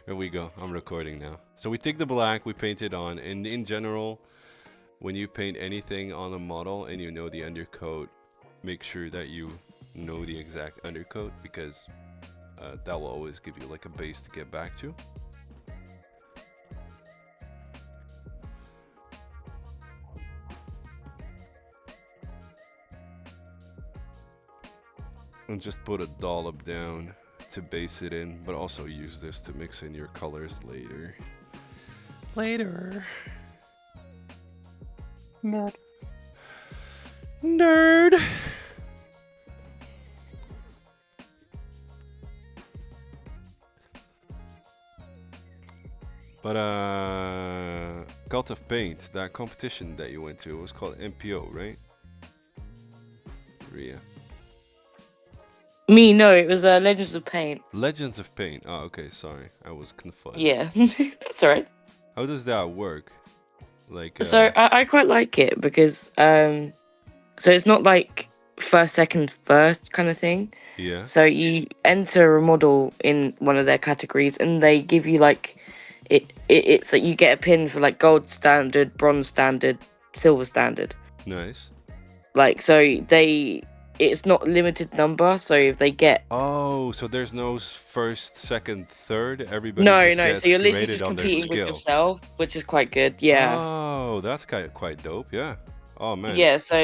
Here we go. I'm recording now. So we take the black, we paint it on, and in general, when you paint anything on a model and you know the undercoat, make sure that you know the exact undercoat because that will always give you like a base to get back to. And just put a dollop down to base it in, but also use this to mix in your colors later. Later. Nerd. Nerd. But Cult of Paint, that competition that you went to, it was called MPO, right? Ria. Me, no, it was Legends of Paint. Legends of Paint. Oh, okay, sorry. I was confused. Yeah, that's alright. How does that work? Like, So I quite like it because so it's not like first, second, first kind of thing. yeah. So you enter a model in one of their categories, and they give you like it's like you get a pin for like gold standard, bronze standard, silver standard. Nice. Like so it's not limited number. So if they get Oh, so there's no first, second, third. Everybody no, just so gets you're literally graded just on their competing with skill. yourself, which is quite good. Yeah. Oh, that's quite dope. Yeah. Oh man. Yeah. So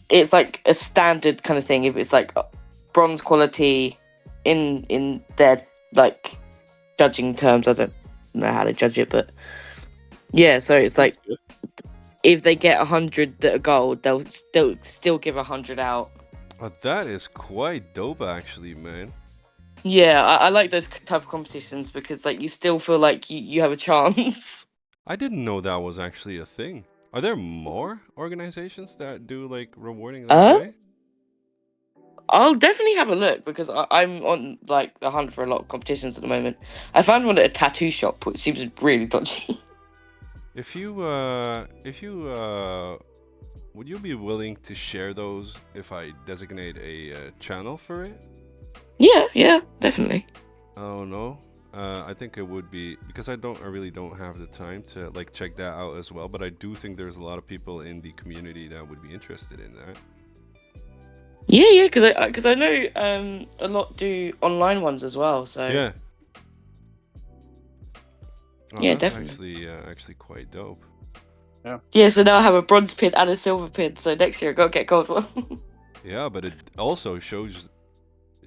it's like a standard kind of thing. If it's like bronze quality in their like judging terms, I don't know how to judge it, but yeah. So it's like if they get 100 that are gold, they'll still give 100 out. Oh, that is quite dope, actually, man. Yeah, I like those type of competitions because like you still feel like you have a chance. I didn't know that was actually a thing. Are there more organizations that do like rewarding that way? I'll definitely have a look because I'm on like the hunt for a lot of competitions at the moment. I found one at a tattoo shop, which seems really dodgy. If you would you be willing to share those if I designate a channel for it? Yeah, definitely. Oh no. I think it would be because I really don't have the time to like check that out as well, but I do think there's a lot of people in the community that would be interested in that. Yeah, because I know a lot do online ones as well. So Yeah. Oh, yeah, that's definitely. actually quite dope. Yeah, so now I have a bronze pin and a silver pin. So next year I gotta get gold one. Yeah, but it also shows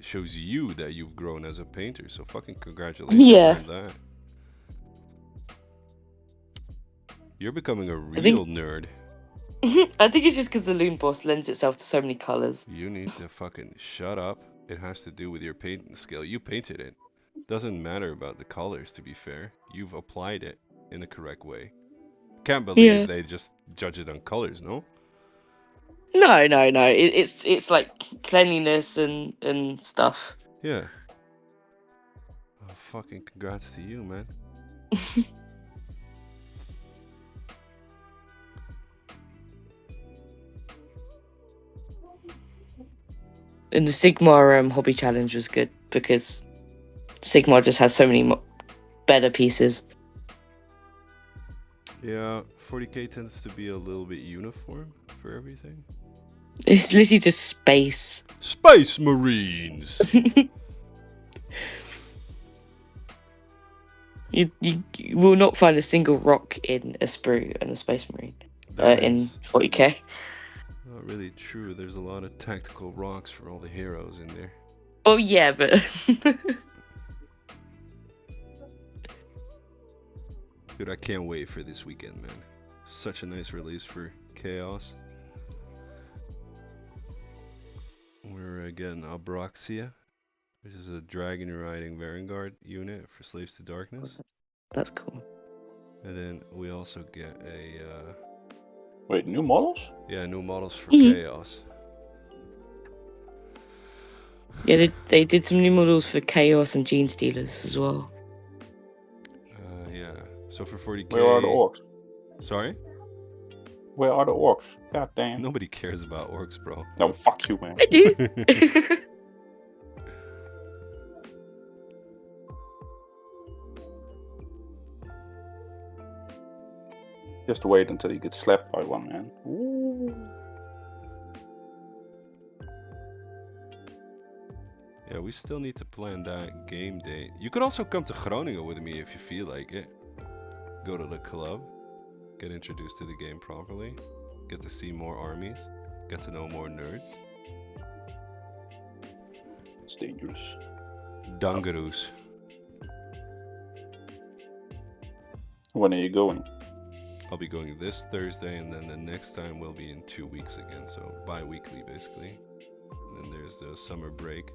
you that you've grown as a painter. So fucking congratulations Yeah. on that. You're becoming a I think real nerd. I think it's just because the Loon Boss lends itself to so many colors. You need to fucking shut up. It has to do with your painting skill. You painted it. Doesn't matter about the colors, to be fair. You've applied it in the correct way. Can't believe Yeah. they just judge it on colors, no? No. It's like cleanliness and stuff. Yeah. Oh, fucking congrats to you, man. And the Sigma hobby challenge was good because Sigma just has so many better pieces. Yeah, 40k tends to be a little bit uniform for everything. It's literally just space. Space Marines! You will not find a single rock in a sprue and a Space Marine in 40k. Not really true. There's a lot of tactical rocks for all the heroes in there. Oh yeah, but Dude, I can't wait for this weekend, man. Such a nice release for Chaos. We're getting Abraxia, which is a dragon riding Vanguard unit for Slaves to Darkness. That's cool. And then we also get a Wait, new models? yeah, new models for Chaos. Yeah, they did some new models for Chaos and Gene Stealers as well. Yeah. So for 40k. Where are the orcs? Sorry? Where are the orcs? God damn. Nobody cares about orcs, bro. No, fuck you, man. I do. Just wait until you get slapped by one, man. Ooh. Yeah, we still need to plan that game date. You could also come to Groningen with me if you feel like it. Go to the club, get introduced to the game properly, get to see more armies, get to know more nerds. It's dangerous. Dungaroos. When are you going? I'll be going this Thursday, and then the next time will be in 2 weeks again, so bi-weekly basically. And then there's the summer break.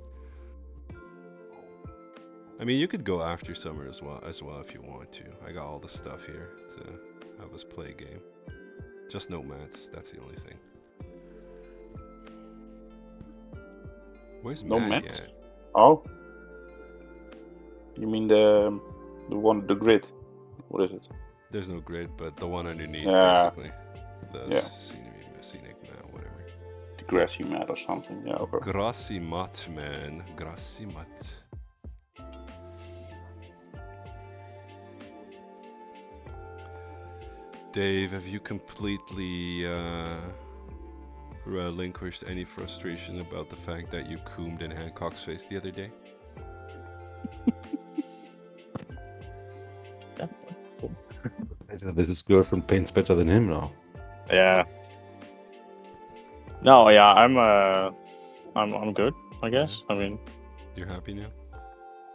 I mean, you could go after summer as well if you want to. I got all the stuff here to have us play a game. Just no mats, that's the only thing. Where's No Matt mats? at? Oh. You mean the one, the grid? What is it? There's no grid, but the one underneath, Yeah. basically. The Yeah. scenic mat, whatever. The grassy mat or something. Yeah, okay. Grassy mat, man. Grassy mat. Dave, have you completely relinquished any frustration about the fact that you coomed in Hancock's face the other day? This girlfriend paints better than him now. Yeah. No, yeah, I'm good, I guess. I mean, You're happy now?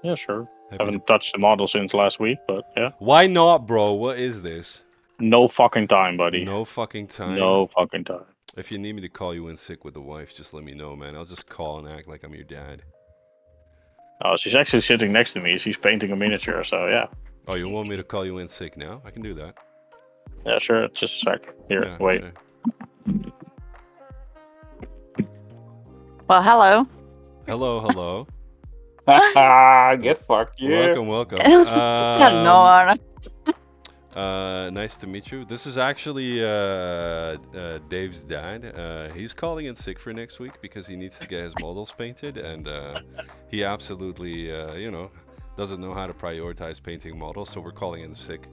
yeah, sure. Happy to- Haven't touched the model since last week, but yeah. Why not, bro? What is this? No fucking time, buddy. No fucking time. No fucking time. If you need me to call you in sick with the wife, just let me know, man. I'll just call and act like I'm your dad. Oh, she's actually sitting next to me. She's painting a miniature, so yeah. Oh, you want me to call you in sick now? I can do that. Yeah, sure. Just a sec. Here, Yeah, wait. sure. Well, hello. Hello, hello. Get fucked, yeah. Welcome. Hello, Arne. Nice to meet you. This is actually Dave's dad. He's calling in sick for next week because he needs to get his models painted, and he absolutely, doesn't know how to prioritize painting models, so we're calling in sick.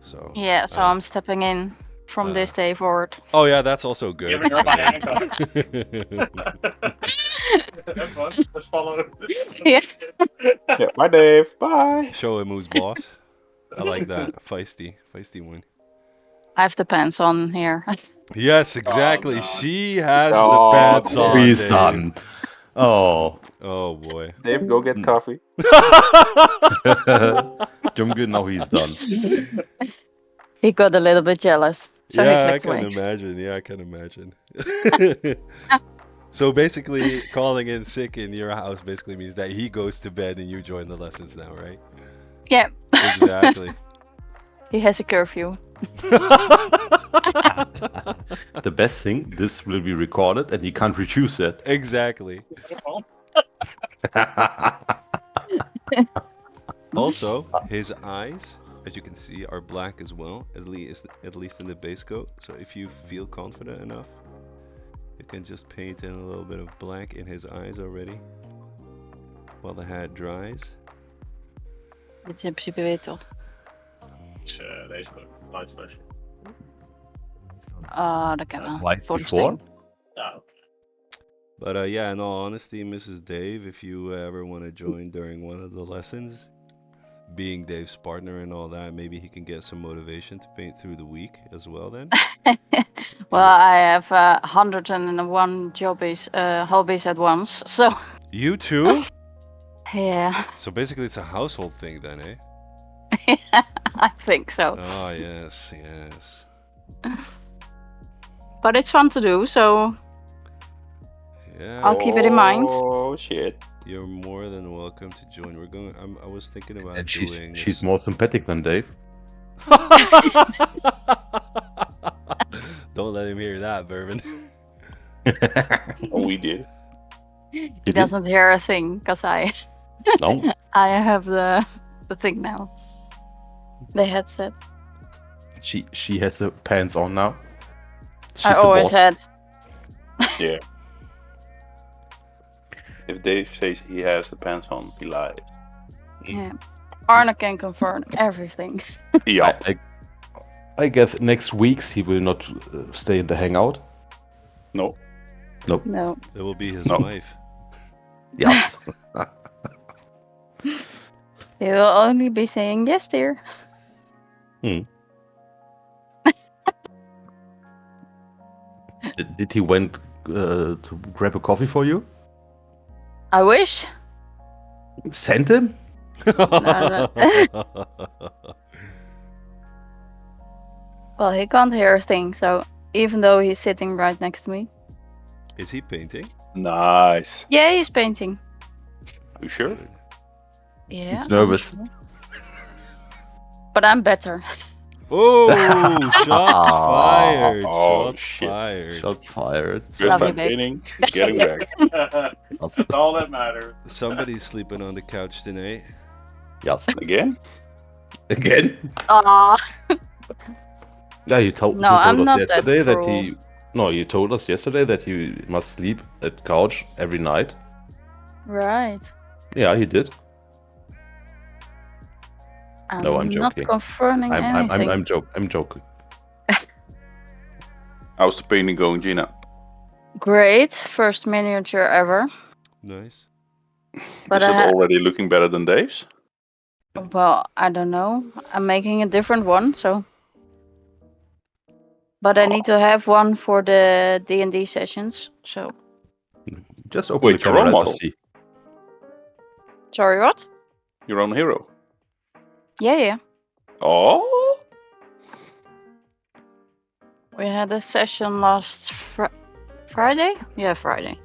So. Yeah, so I'm stepping in from this day forward. Oh yeah, that's also good. Giving her my Have fun. Let's follow. Yeah. Yeah, bye, Dave. Bye. Show him who's boss. I like that. Feisty one. I have the pants on here. Yes, exactly. God. She has Oh, the pants Dave. on. He's Dave. done. Oh. Oh boy. Dave, go get coffee. Jump good, now he's done. He got a little bit jealous. So Yeah, I he clicked can away. imagine. Yeah, I can imagine. So basically, calling in sick in your house basically means that he goes to bed and you join the lessons now, right? Yeah. Exactly. He has a curfew. The best thing, this will be recorded and he can't reduce it. Exactly. Also, his eyes, as you can see, are black as well, at least in the base coat. So if you feel confident enough, you can just paint in a little bit of black in his eyes already, while the hat dries. Dit is in principe weet toch? Deze light flash. Dat kan wel. Like Voor de before? steen. Ja. But yeah, in all honesty, Mrs. Dave, if you ever want to join during one of the lessons, being Dave's partner and all that, maybe he can get some motivation to paint through the week as well then. Well, I have 101 hobbies at once, so You too? yeah, So basically it's a household thing then, eh? I think so. Oh, yes, yes. But it's fun to do, so Yeah. I'll keep it in mind. Oh, shit. You're more than welcome to join. I was thinking about And doing she's more sympathetic than Dave. Don't let him hear that, Bourbon. Oh, we did. He did? doesn't hear a thing, because I No? have the thing now. The headset. She has the pants on now. She's I the always boss. had. Yeah. If Dave says he has the pants on, he lies. Yeah. Arne can confirm everything. Yeah. I guess next weeks he will not stay in the hangout. No. Nope. No. It will be his No. wife. Yes. He will only be saying yes, dear. Did he went to grab a coffee for you? I wish. You sent him? No. Well, he can't hear a thing, so even though he's sitting right next to me. Is he painting? Nice. Yeah, he's painting. You sure? Good. Yeah. He's I'm nervous. sure. But I'm better. Oh, shots fired! Oh, Shots shit. fired. Shots fired. First Love you, time babe. painting, getting wrecked. That's all that matters. Somebody's sleeping on the couch tonight. yes. Again? Again? Aw. Yeah, you told No, you told I'm us not that yesterday that cruel. he. No, you told us yesterday that he must sleep at couch every night. Right. Yeah, he did. No, I'm not joking. confirming anything. I'm joking. How's the painting going, Gina? Great. First miniature ever. Nice. But Is it already looking better than Dave's? well, I don't know. I'm making a different one, so. But I need to have one for the D&D sessions. So. Just open Wait, the your camera own and model? let's see. Sorry, what? Your own hero? Yeah. Oh? We had a session last Friday? Yeah, Friday.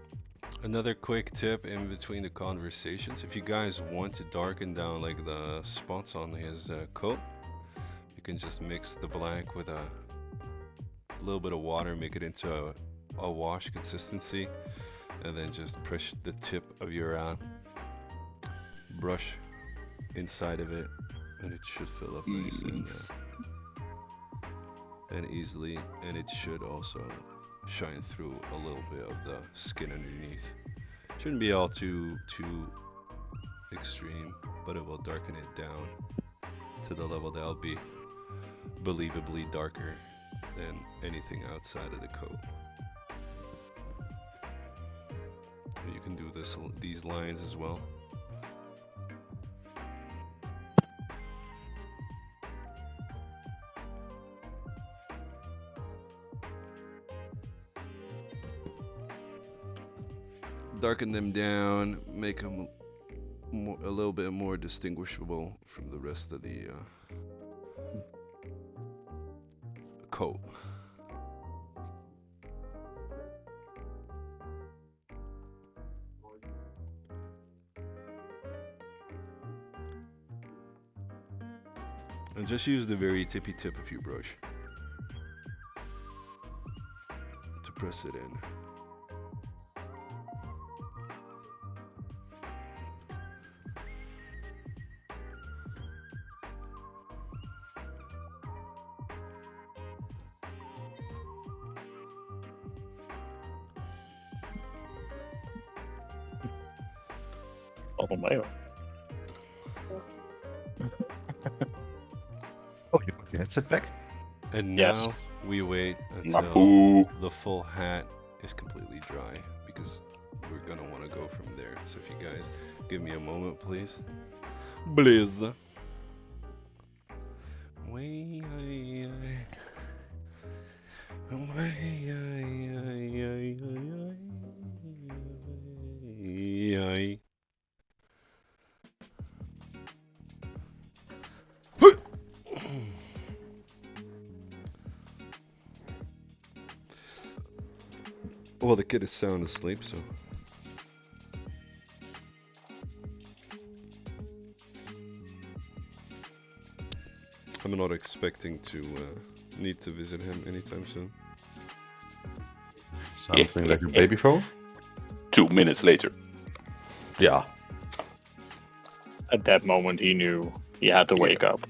Another quick tip in between the conversations. If you guys want to darken down like the spots on his coat, you can just mix the black with a little bit of water, make it into a wash consistency, and then just push the tip of your brush inside of it, and it should fill up nice and easily, and it should also shine through a little bit of the skin underneath. Shouldn't be all too extreme, but it will darken it down to the level that'll be believably darker than anything outside of the coat. You can do these lines as well. Darken them down, make them a little bit more distinguishable from the rest of the coat. And just use the very tippy tip of your brush to press it in. Oh my. Oh, you got your headset back? And Yes. now we wait until Mapu. the full hat is completely dry, because we're gonna want to go from there. So if you guys give me a moment, please. Please. Well, the kid is sound asleep, so. I'm not expecting to need to visit him anytime soon. Something like a baby phone? 2 minutes later. Yeah. At that moment, he knew he had to wake up.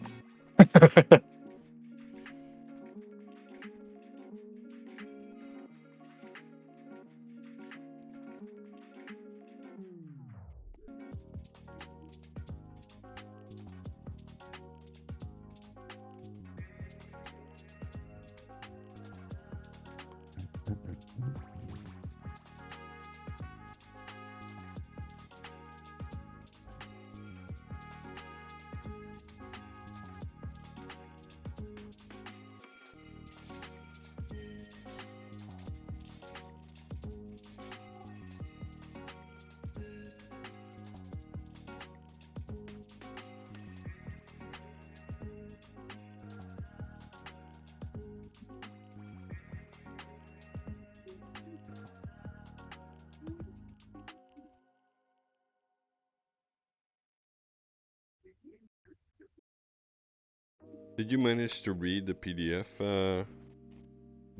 Did you manage to read the PDF,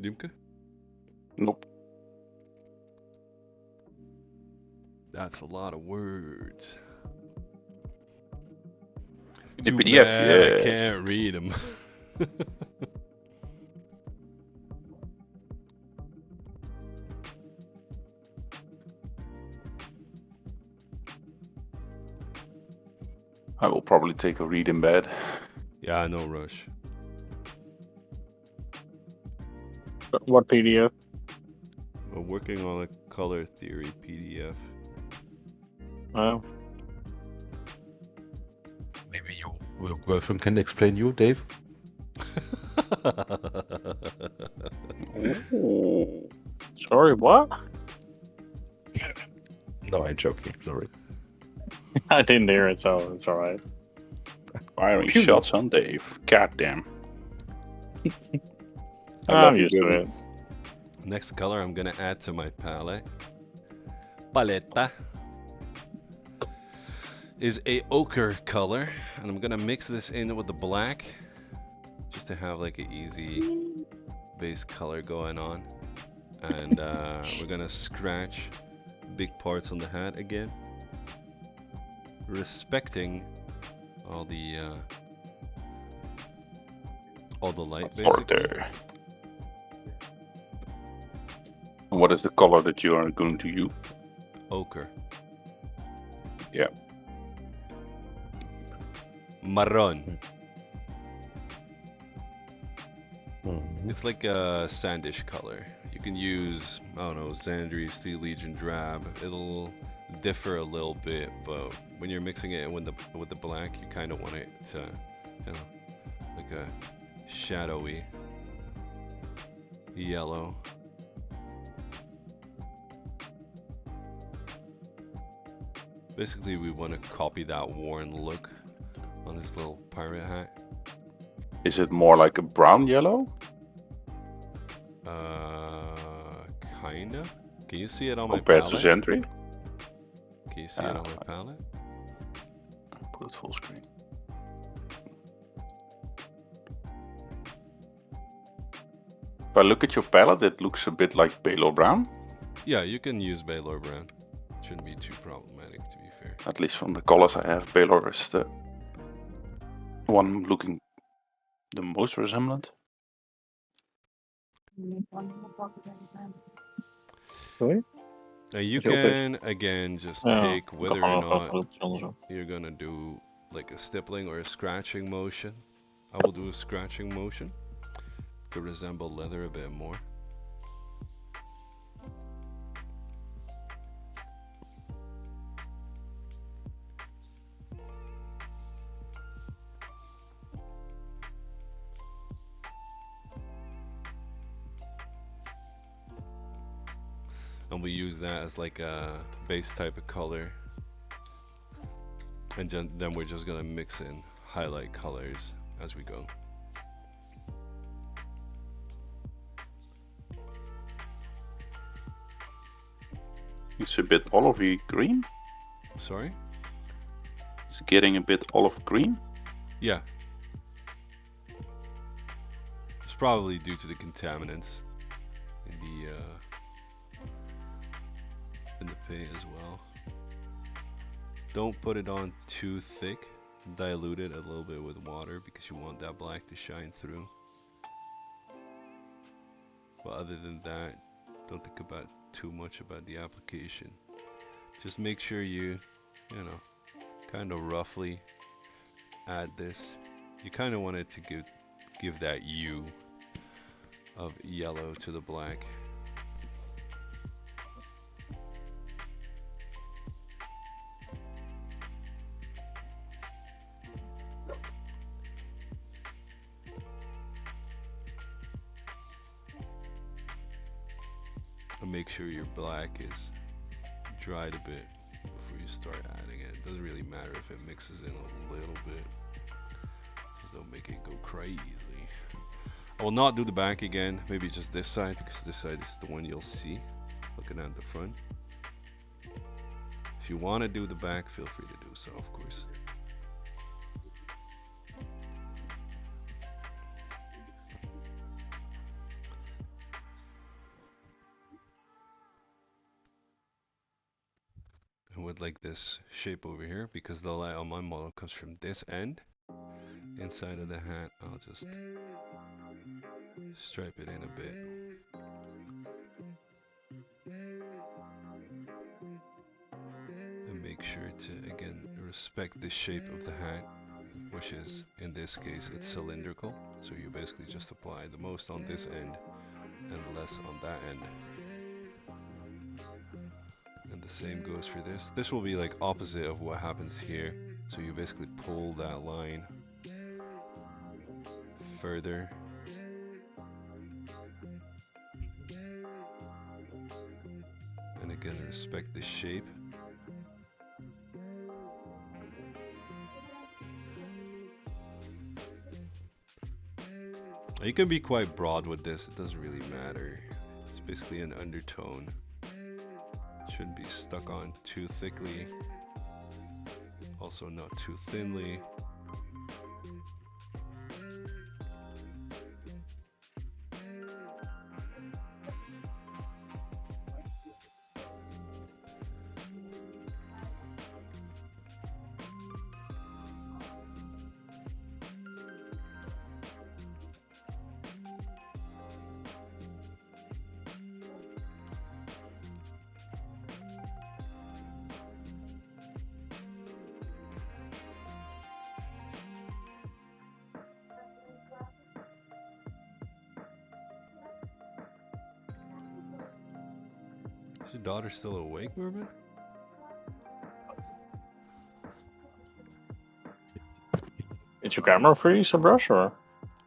Dimke? Nope. That's a lot of words. The Too PDF, bad I yes. can't read them. I will probably take a read in bed. Yeah, no rush. What PDF? We're working on a color theory PDF. Oh, Maybe your girlfriend can explain you, Dave. Ooh. sorry, what? No, I'm joking. Sorry. I didn't hear it, so it's alright. Firing Phew. shots on Dave. Goddamn. I I'm love you, used to baby. it. Next color I'm gonna add to my palette. Paleta is a ochre color, and I'm gonna mix this in with the black just to have like an easy base color going on. And we're gonna scratch big parts on the hat again, respecting all the light basically. Order. And what is the color that you are going to use? Ochre. Yeah. Marron. Mhm. It's like a sandish color. You can use, I don't know, Xandri, Steel Legion Drab. It'll differ a little bit, but when you're mixing it with the black, you kind of want it to, you know, like a shadowy yellow. Basically, we want to copy that worn look on his little pirate hat. Is it more like a brown yellow? Kinda. Can you see it on my Compared to palette? Sentry? Can you see it on my palette? Put it full screen. If I look at your palette, it looks a bit like Palo Brown. Yeah, you can use Baylor brand. Shouldn't be too problematic, to be fair. At least from the colors I have, Baylor is the one looking the most resemblant. Sorry? Now you Is it okay? can again just Ja, pick ik whether kan or gewoon nog not wat anders doen. you're gonna do like a stippling or a scratching motion. I will do a scratching motion to resemble leather a bit more. And we use that as like a base type of color, and then we're just gonna mix in highlight colors as we go. It's a bit olivey green. Sorry? It's getting a bit olive green. Yeah. It's probably due to the contaminants in the paint as well. Don't put it on too thick. Dilute it a little bit with water because you want that black to shine through. But other than that, don't think about too much about the application. Just make sure you know, kind of roughly add this. You kind of want it to give that hue of yellow to the black. And make sure your black is dried a bit before you start adding it. It doesn't really matter if it mixes in a little bit, because don't make it go crazy. I will not do the back again, maybe just this side, because this side is the one you'll see looking at the front. If you want to do the back, feel free to do so, of course. with like this shape over here because the light on my model comes from this end. Inside of the hat, I'll just stripe it in a bit. And make sure to, again, respect the shape of the hat, which is, in this case, it's cylindrical. So you basically just apply the most on this end and less on that end. And the same goes for this. This will be like opposite of what happens here. So you basically pull that line further. And again, respect the shape. You can be quite broad with this, it doesn't really matter. It's basically an undertone. It shouldn't be stuck on too thickly. Also not too thinly. Is your daughter still awake, Merman? Did your camera freeze a brush or?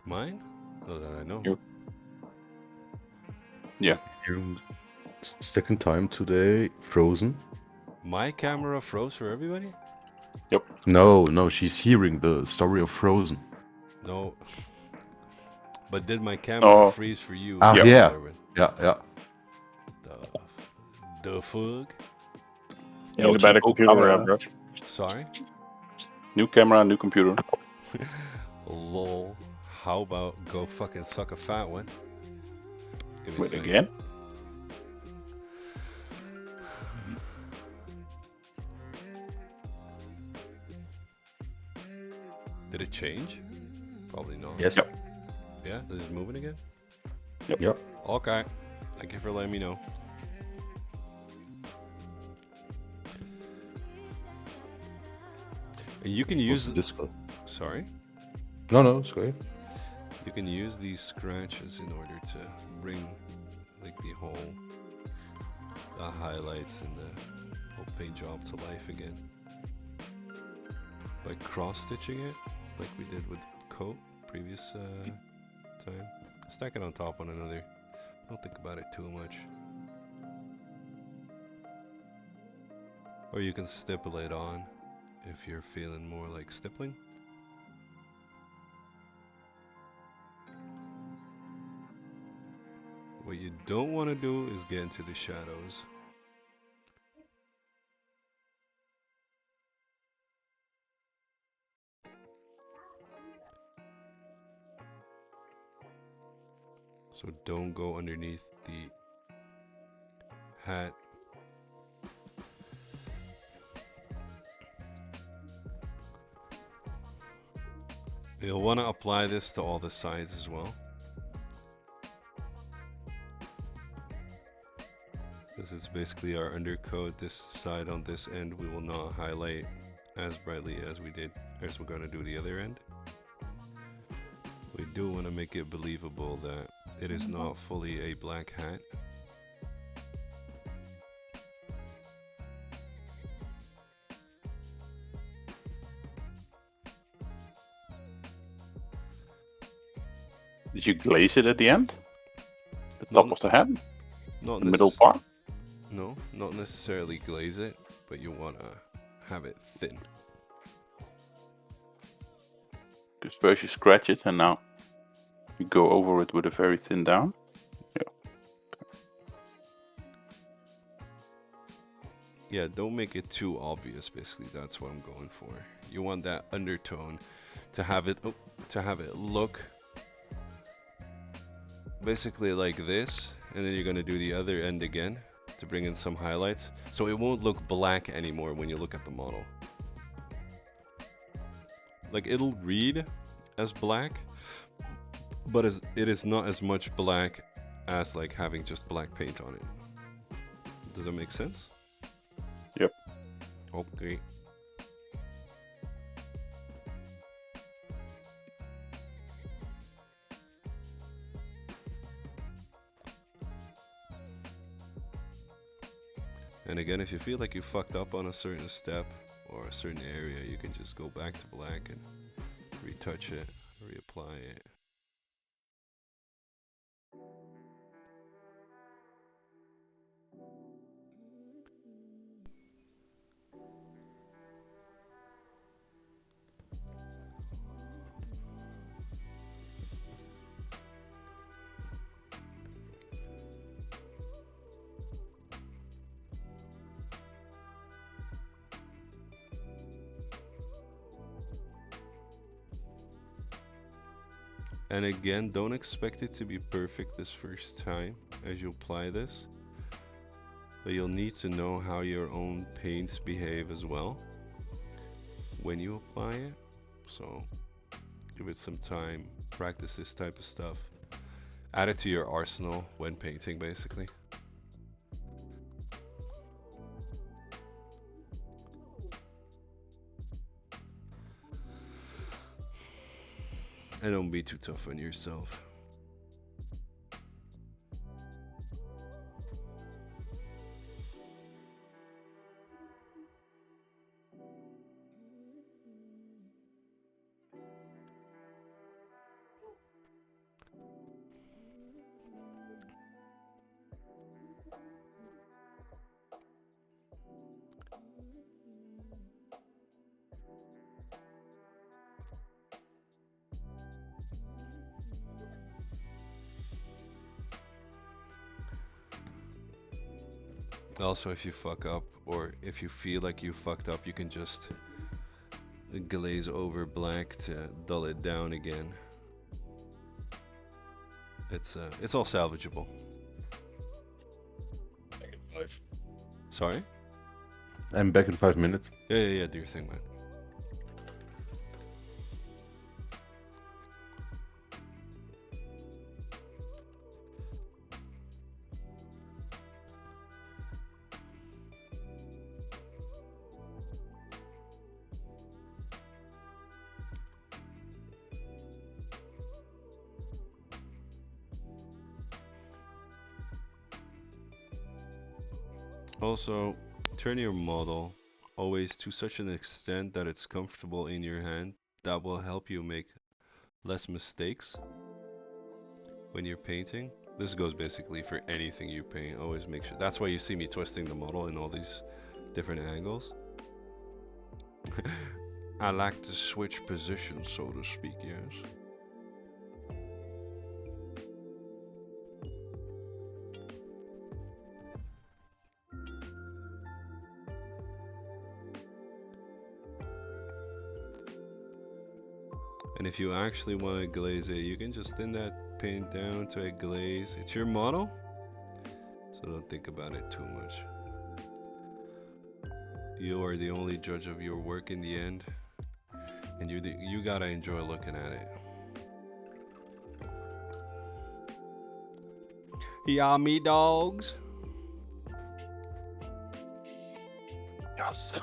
Mine? Not that I know. You- Yeah. Hearing second time today, frozen. My camera froze for everybody? No, she's hearing the story of Frozen. No. But did my camera Oh. freeze for you? Ah, yeah. Merman? Yeah. The fuck? You need a better computer, brush. Sorry? New camera, new computer. Lol. How about go fucking suck a fat one? Give me a Wait, second. again? Did it change? Probably not. Yes. Yep. Yeah, this is moving again? Yep. Okay. Thank you for letting me know. And you can use this. sorry? No, it's okay. You can use these scratches in order to bring like the highlights and the whole paint job to life again. By cross-stitching it, like we did with coat previous time. Stack it on top one another. Don't think about it too much. Or you can stipple it on if you're feeling more like stippling. What you don't want to do is get into the shadows. So don't go underneath the hat. You'll want to apply this to all the sides as well. This is basically our undercoat. This side on this end we will not highlight as brightly as we did, as we're going to do the other end. We do want to make it believable that it is not fully a black hat. Did you glaze it at the end? The No, top of the hat? Not The middle necess- part? No, not necessarily glaze it, but you want to have it thin. Because first you scratch it and now you go over it with a very thin down. Yeah, don't make it too obvious. Basically, that's what I'm going for. You want that undertone to have it look basically like this, and then you're gonna do the other end again to bring in some highlights. So it won't look black anymore when you look at the model. Like, it'll read as black, but it is not as much black as like having just black paint on it. Does that make sense? Yep. Okay. And again, if you feel like you fucked up on a certain step or a certain area, you can just go back to black and retouch it, reapply it. And again, don't expect it to be perfect this first time as you apply this. But you'll need to know how your own paints behave as well when you apply it. So give it some time, practice this type of stuff. Add it to your arsenal when painting, basically. And don't be too tough on yourself. Also, if you fuck up, or if you feel like you fucked up, you can just glaze over black to dull it down again. It's all salvageable. Back in 5. Sorry? I'm back in 5 minutes. Yeah, do your thing, man. Also, turn your model always to such an extent that it's comfortable in your hand. That will help you make less mistakes when you're painting. This goes basically for anything you paint. Always make sure. That's why you see me twisting the model in all these different angles. I like to switch positions, so to speak, yes. And if you actually want to glaze it, you can just thin that paint down to a glaze. It's your model, so don't think about it too much. You are the only judge of your work in the end, and you gotta enjoy looking at it. Yeah, me dogs. Yes.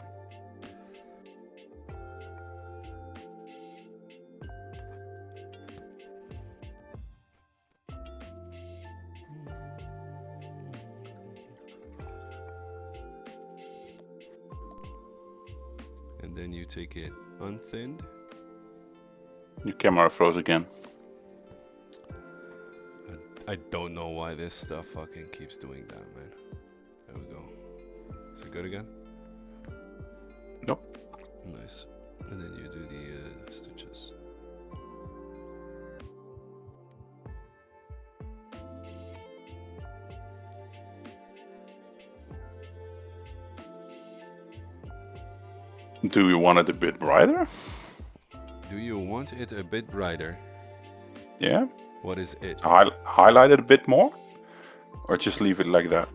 And then you take it unthinned. Your camera froze again. I don't know why this stuff fucking keeps doing that, man. There we go. Is it good again? Nope. Nice. And then you do the stitches. Do you want it a bit brighter? Do you want it a bit brighter? Yeah. What is it? Highlight it a bit more? Or just leave it like that?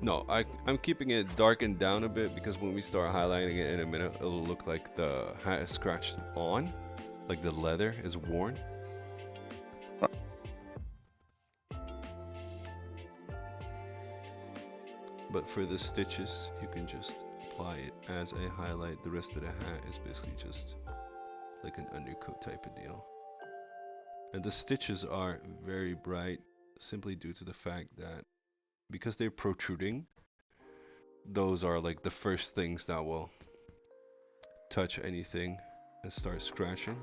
No, I'm keeping it darkened down a bit because when we start highlighting it in a minute, it'll look like the hat is scratched on, like the leather is worn. But for the stitches, you can just apply it as a highlight. The rest of the hat is basically just like an undercoat type of deal. And the stitches are very bright simply due to the fact that because they're protruding, those are like the first things that will touch anything and start scratching.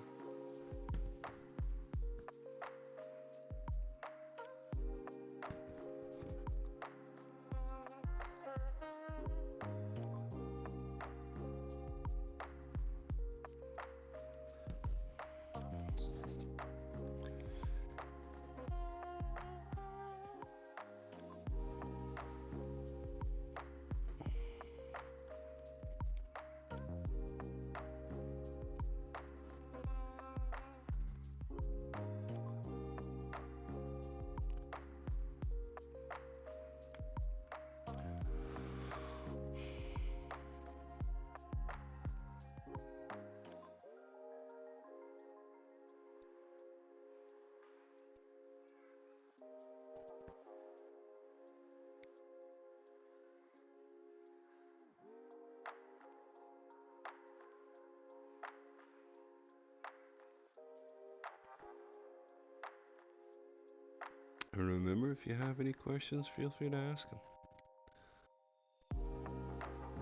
And remember, if you have any questions, feel free to ask them.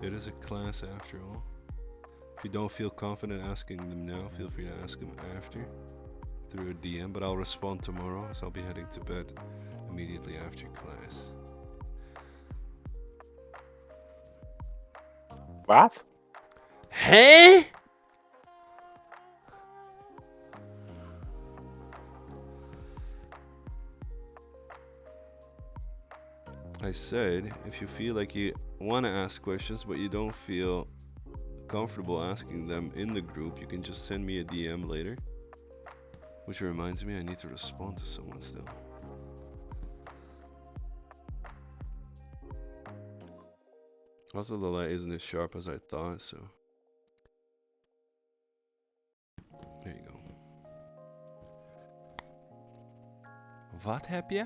It is a class after all. If you don't feel confident asking them now, feel free to ask them after through a DM, but I'll respond tomorrow as I'll be heading to bed immediately after class. What? Hey? I said, if you feel like you want to ask questions but you don't feel comfortable asking them in the group, you can just send me a DM later. Which reminds me, I need to respond to someone still. Also, the light isn't as sharp as I thought, so there you go. Wat heb je?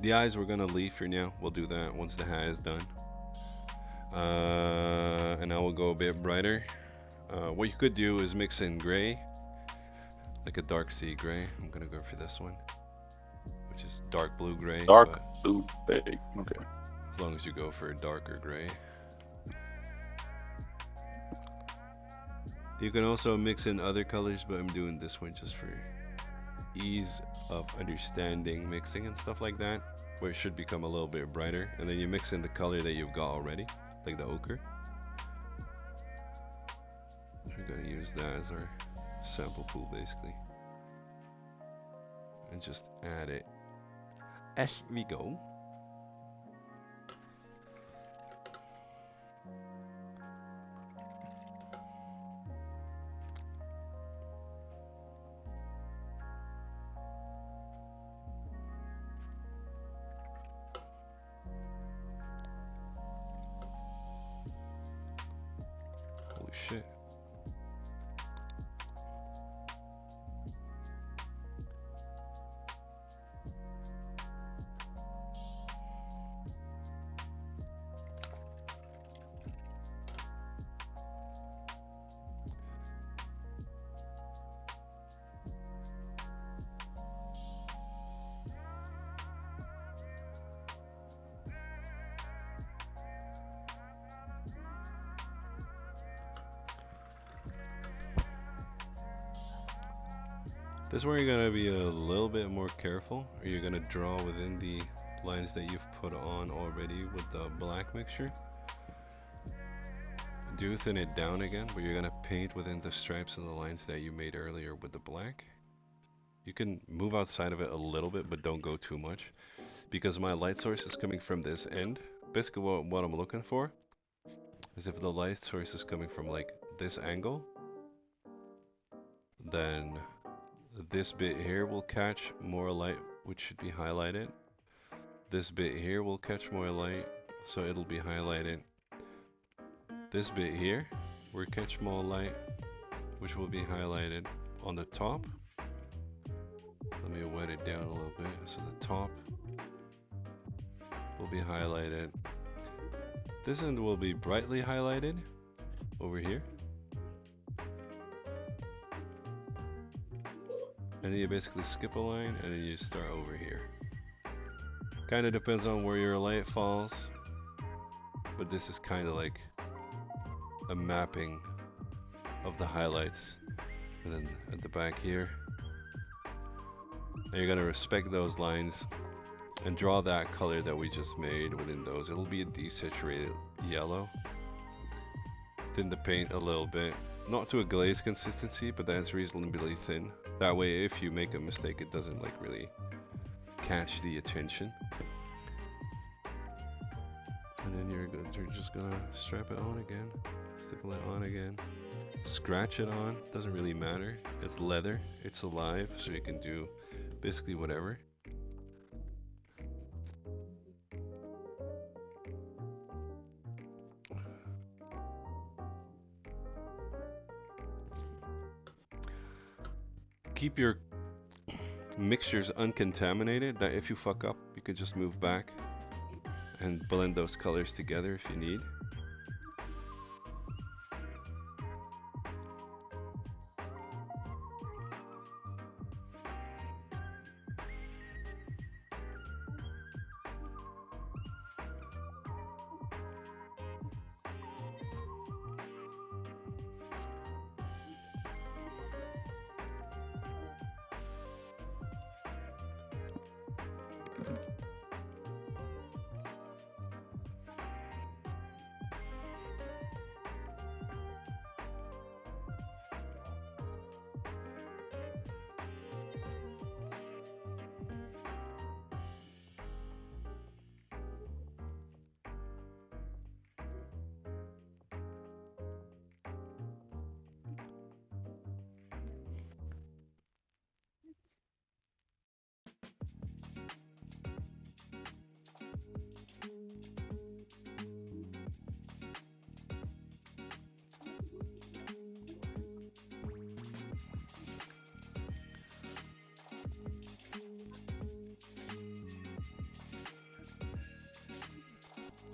The eyes we're gonna leave for now. We'll do that once the hat is done. And I will go a bit brighter. What you could do is mix in gray, like a dark sea gray. I'm gonna go for this one, which is dark blue gray. Dark blue gray. Okay. As long as you go for a darker gray. You can also mix in other colors, but I'm doing this one just for ease of understanding mixing and stuff like that, where it should become a little bit brighter, and then you mix in the color that you've got already, like the ochre. We're gonna use that as our sample pool basically, and just add it as we go. Holy shit. This is where you're gonna be a little bit more careful, or you're gonna draw within the lines that you've put on already with the black mixture. do thin it down again, but you're gonna paint within the stripes and the lines that you made earlier with the black. You can move outside of it a little bit, but don't go too much, because my light source is coming from this end. Basically what I'm looking for is if the light source is coming from like this angle, then this bit here will catch more light, which should be highlighted. This bit here will catch more light, so it'll be highlighted. This bit here will catch more light, which will be highlighted on the top. Let me wet it down a little bit, so the top will be highlighted. This end will be brightly highlighted over here. And then you basically skip a line and then you start over here. Kind of depends on where your light falls, but this is kind of like a mapping of the highlights. And then at the back here, and you're going to respect those lines and draw that color that we just made within those. It'll be a desaturated yellow. Thin the paint a little bit, not to a glaze consistency, but that's reasonably thin. That way if you make a mistake, it doesn't like really catch the attention. And then you're just gonna strap it on again, staple it on again, scratch it on, doesn't really matter. It's leather, it's alive, so you can do basically whatever. Keep your mixtures uncontaminated, that if you fuck up, you could just move back and blend those colors together if you need.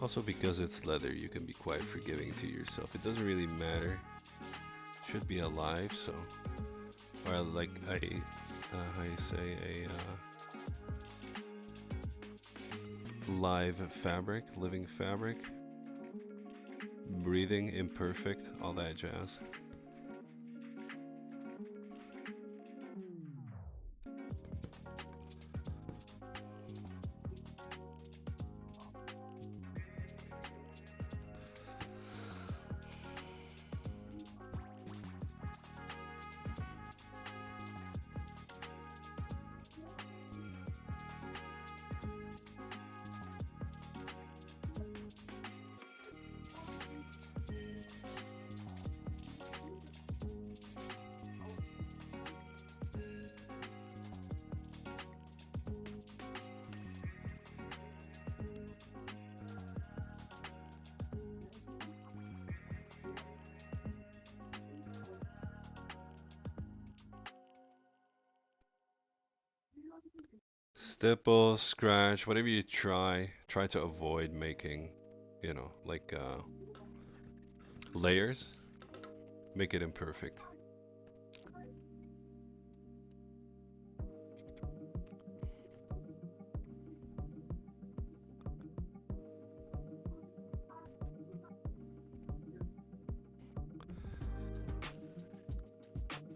Also, because it's leather, you can be quite forgiving to yourself. It doesn't really matter. It should be alive, so, or like a, how you say, a live fabric, living fabric, breathing, imperfect, all that jazz. Stipple, scratch, whatever you try to avoid making, you know, like layers. Make it imperfect.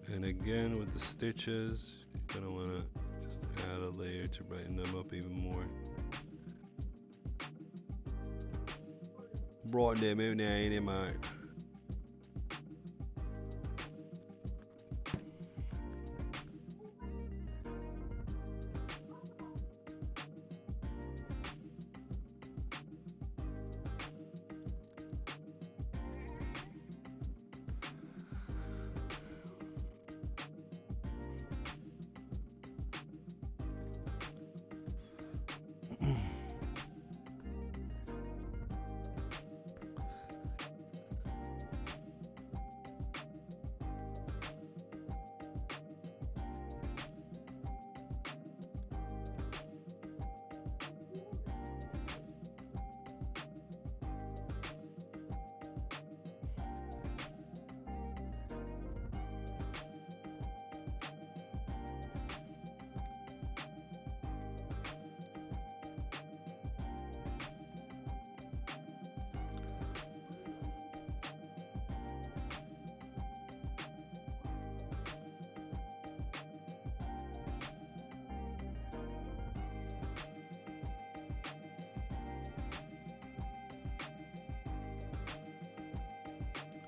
And again with the stitches, you're gonna wanna just add a layer to brighten them up even more. Brighten them out now, ain't it, mate?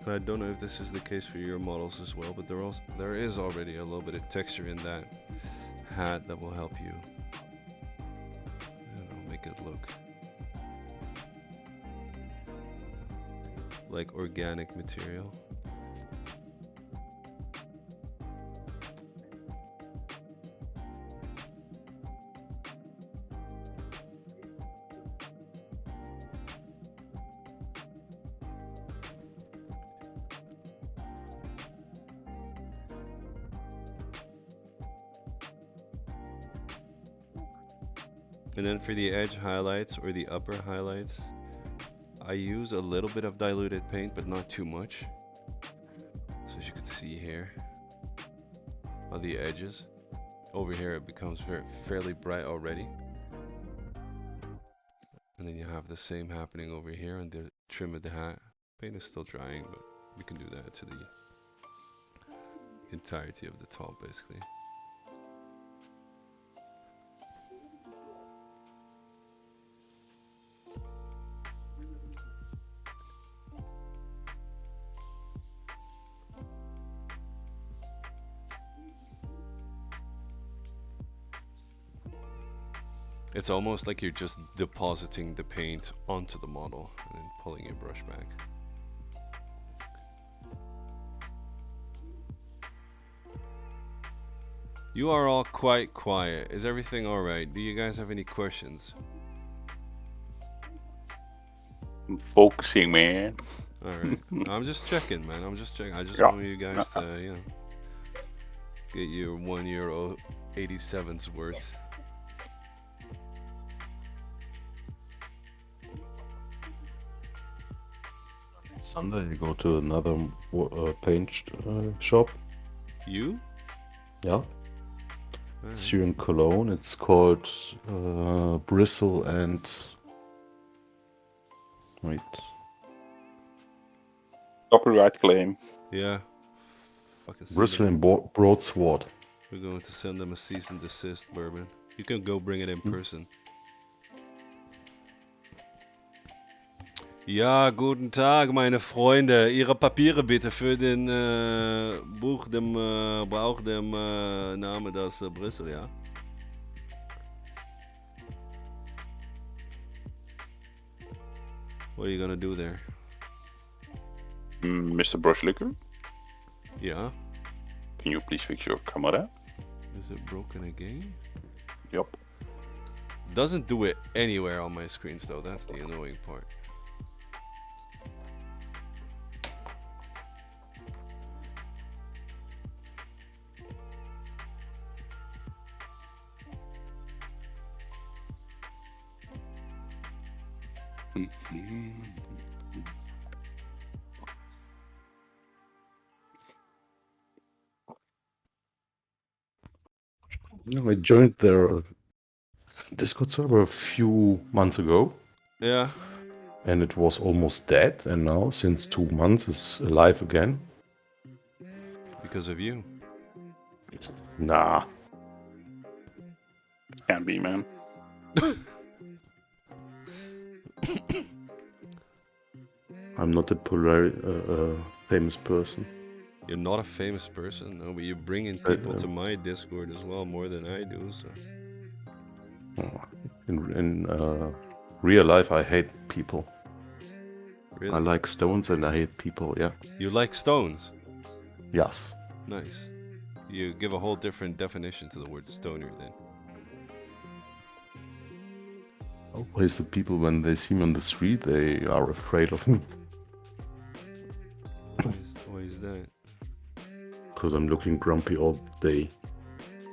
I don't know if this is the case for your models as well, but there is already a little bit of texture in that hat that will help you, I don't know, make it look like organic material. And then for the edge highlights or the upper highlights, I use a little bit of diluted paint, but not too much. So as you can see here, on the edges, over here it becomes fairly bright already. And then you have the same happening over here on the trim of the hat. Paint is still drying, but we can do that to the entirety of the top basically. It's almost like you're just depositing the paint onto the model and then pulling your brush back. You are all quite quiet. Is everything alright? Do you guys have any questions? I'm focusing, man. Alright. I'm just checking, man. I'm just checking. I just Yeah. want you guys to, you know, get your €1.87's worth. Sunday you go to another paint shop. You? Yeah, Alright. it's here in Cologne. It's called Bristle and wait. Copyright claim. Yeah. Fucking send Bristle them. and Broadsword. We're going to send them a cease and desist, Bourbon. You can go bring it in person. Ja, guten Tag, meine Freunde. Ihre Papiere bitte für den Buch, dem Brauch, dem Name das Brüssel, ja? What are you gonna do there? Mr. Brushlicker, Yeah? can you please fix your camera? Is it broken again? Yup. Doesn't do it anywhere on my screens though, that's the annoying part. I joined their Discord server a few months ago, Yeah. and it was almost dead. And now, since 2 months, it's alive again. Because of you. Nah, Can't be, man. I'm not a famous person. You're not a famous person, no, but you bring in people to my Discord as well more than I do, so. In real life, I hate people. Really? I like stones and I hate people. Yeah. You like stones? Yes. Nice. You give a whole different definition to the word stoner then. Always the people when they see me on the street, they are afraid of me Why is that? because I'm looking grumpy all day.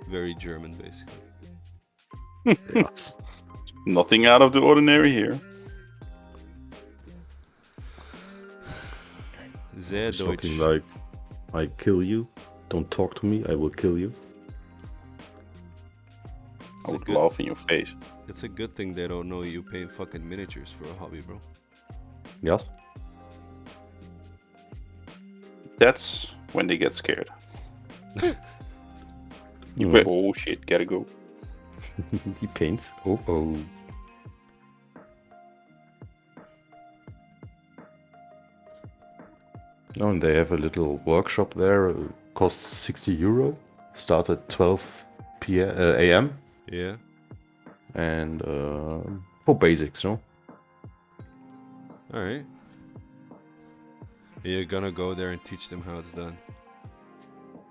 Very German, basically. Yes. Nothing out of the ordinary here. Sehr It's Deutsch. talking like, I kill you. Don't talk to me. I will kill you. It's I a would good- laugh in your face. It's a good thing they don't know you paint fucking miniatures for a hobby, bro. Yes. That's when they get scared. You Mm. oh shit, gotta go. He paints. Oh oh. Oh, and they have a little workshop there. Costs 60 euro. Starts at 12 a.m. Yeah. and for basics, no? All right. You're gonna go there and teach them how it's done.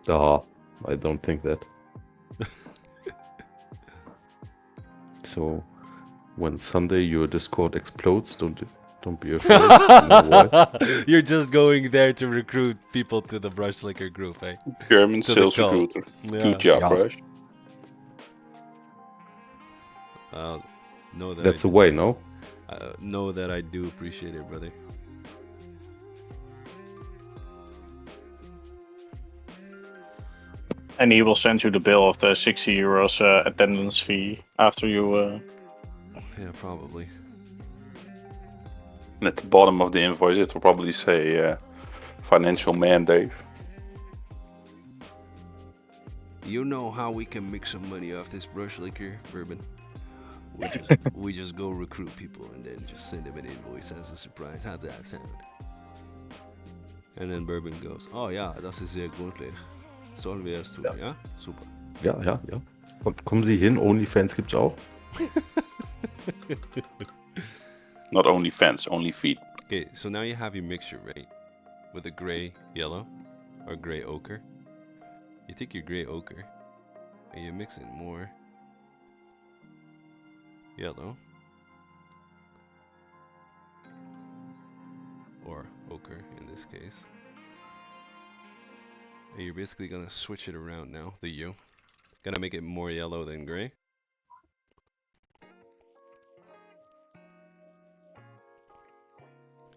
I don't think that. So, when Sunday your Discord explodes, don't be afraid. You know why? You're just going there to recruit people to the brush slicker group, eh? German To the sales cult. recruiter. Yeah. Good job, Yes. Rush. Know that That's the way, no? know that I do appreciate it, brother. And he will send you the bill of the 60 euros attendance fee after you. Yeah, probably. And at the bottom of the invoice, it will probably say financial man Dave. You know how we can make some money off this brush liquor, Bourbon? We just go recruit people and then just send them an invoice as a surprise. How'd that sound? And then Bourbon goes, oh ja, das ist sehr gründlich. Sollen wir es tun, ja? Super. Ja. Kommen Sie hin, OnlyFans gibt's auch. Not only fans, only feet. Okay, so now you have your mixture, right? With a gray yellow or gray ochre. You take your gray ochre and you mix in more yellow or ochre in this case. And you're basically gonna switch it around now, the hue. Gonna make it more yellow than gray.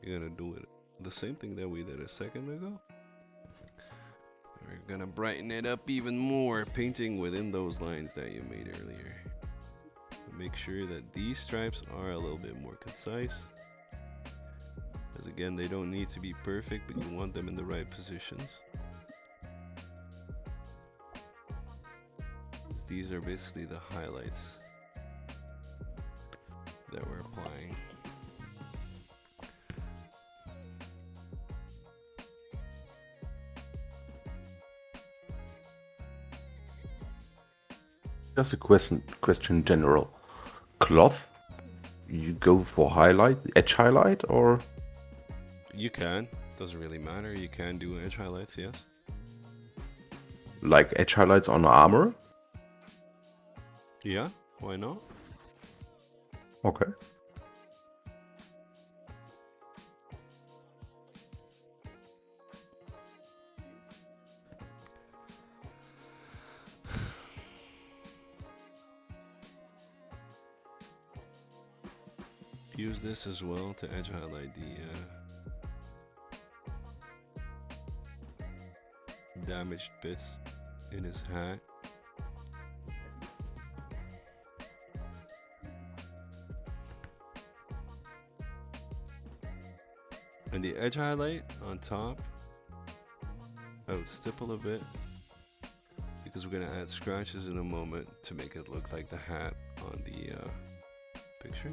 You're gonna do it the same thing that we did a second ago. We're gonna brighten it up even more, painting within those lines that you made earlier. Make sure that these stripes are a little bit more concise. Because again, they don't need to be perfect, but you want them in the right positions. These are basically the highlights that we're applying. Just a question general. Cloth? You go for highlight, edge highlight, or? You can, doesn't really matter. You can do edge highlights, yes. Like edge highlights on armor? Yeah, why not? Okay. Use this as well to edge highlight the damaged bits in his hat. And the edge highlight on top, I would stipple a bit because we're gonna add scratches in a moment to make it look like the hat on the picture.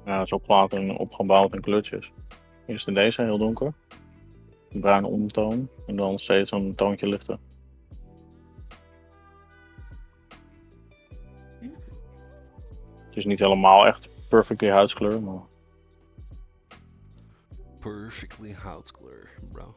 Ja, het is opgebouwd in kleurtjes. Eerst in deze heel donker. Een bruine ondertoon. En dan steeds een toontje lichter. Het is niet helemaal echt perfectly huidskleur, maar... Perfectly huidskleur, bro.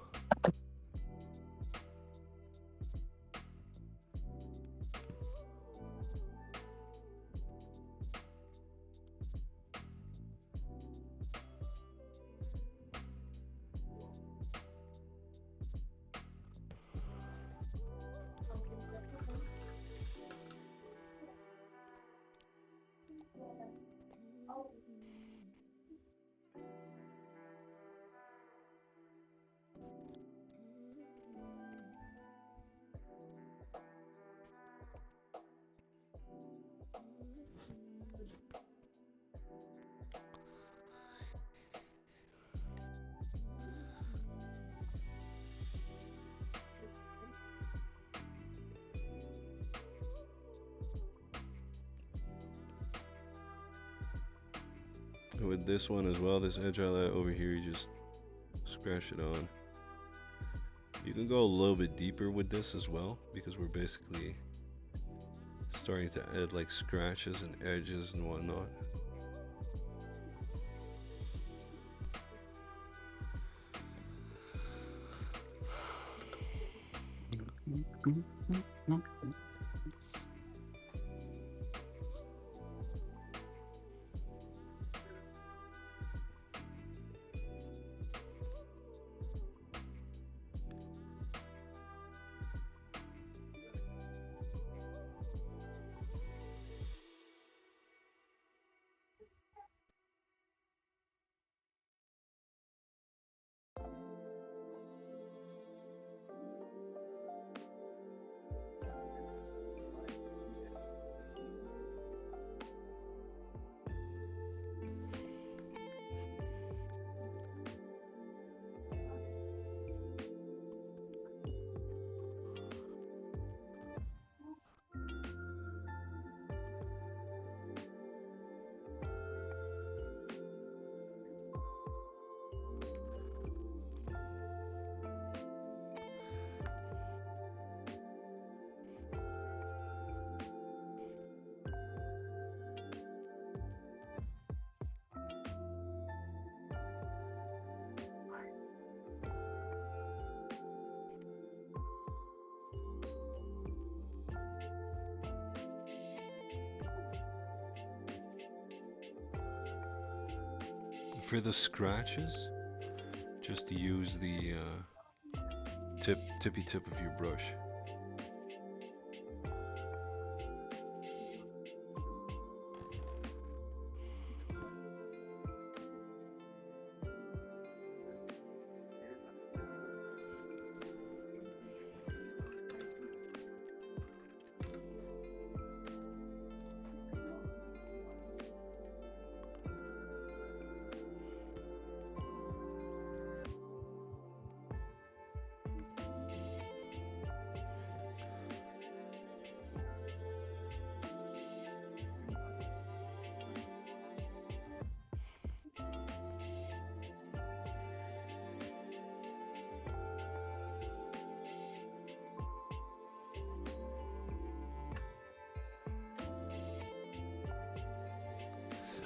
with this one as well, this edge highlight over here, you just scratch it on. You can go a little bit deeper with this as well, because we're basically starting to add like scratches and edges and whatnot. For the scratches, just use the tippy tip of your brush.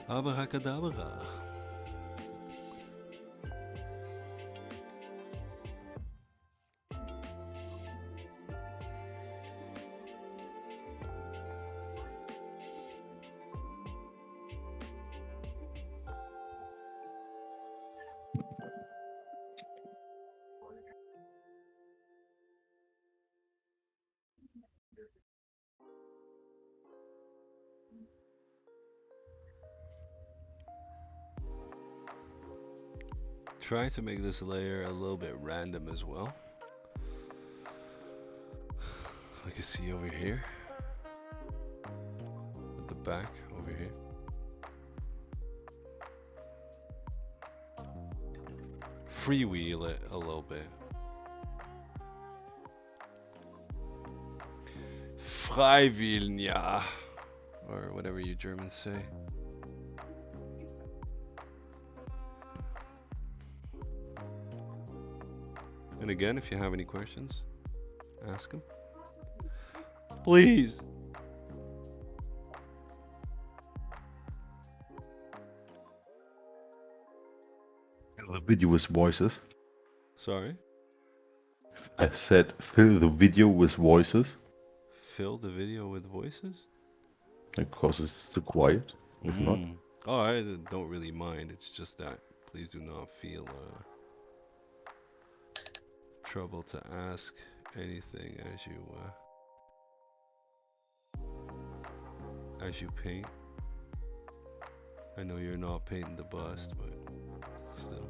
Abracadabra. Try to make this layer a little bit random as well. Like you see over here, at the back over here. Freewheel it a little bit. Freiwheelen, ja. Or whatever you Germans say. And again, if you have any questions, ask them. Please. Fill the video with voices. Sorry? I said fill the video with voices. Fill the video with voices? Because it's too quiet. If not. Oh, I don't really mind. It's just that please do not feel trouble to ask anything as you paint. I know you're not painting the bust, but still.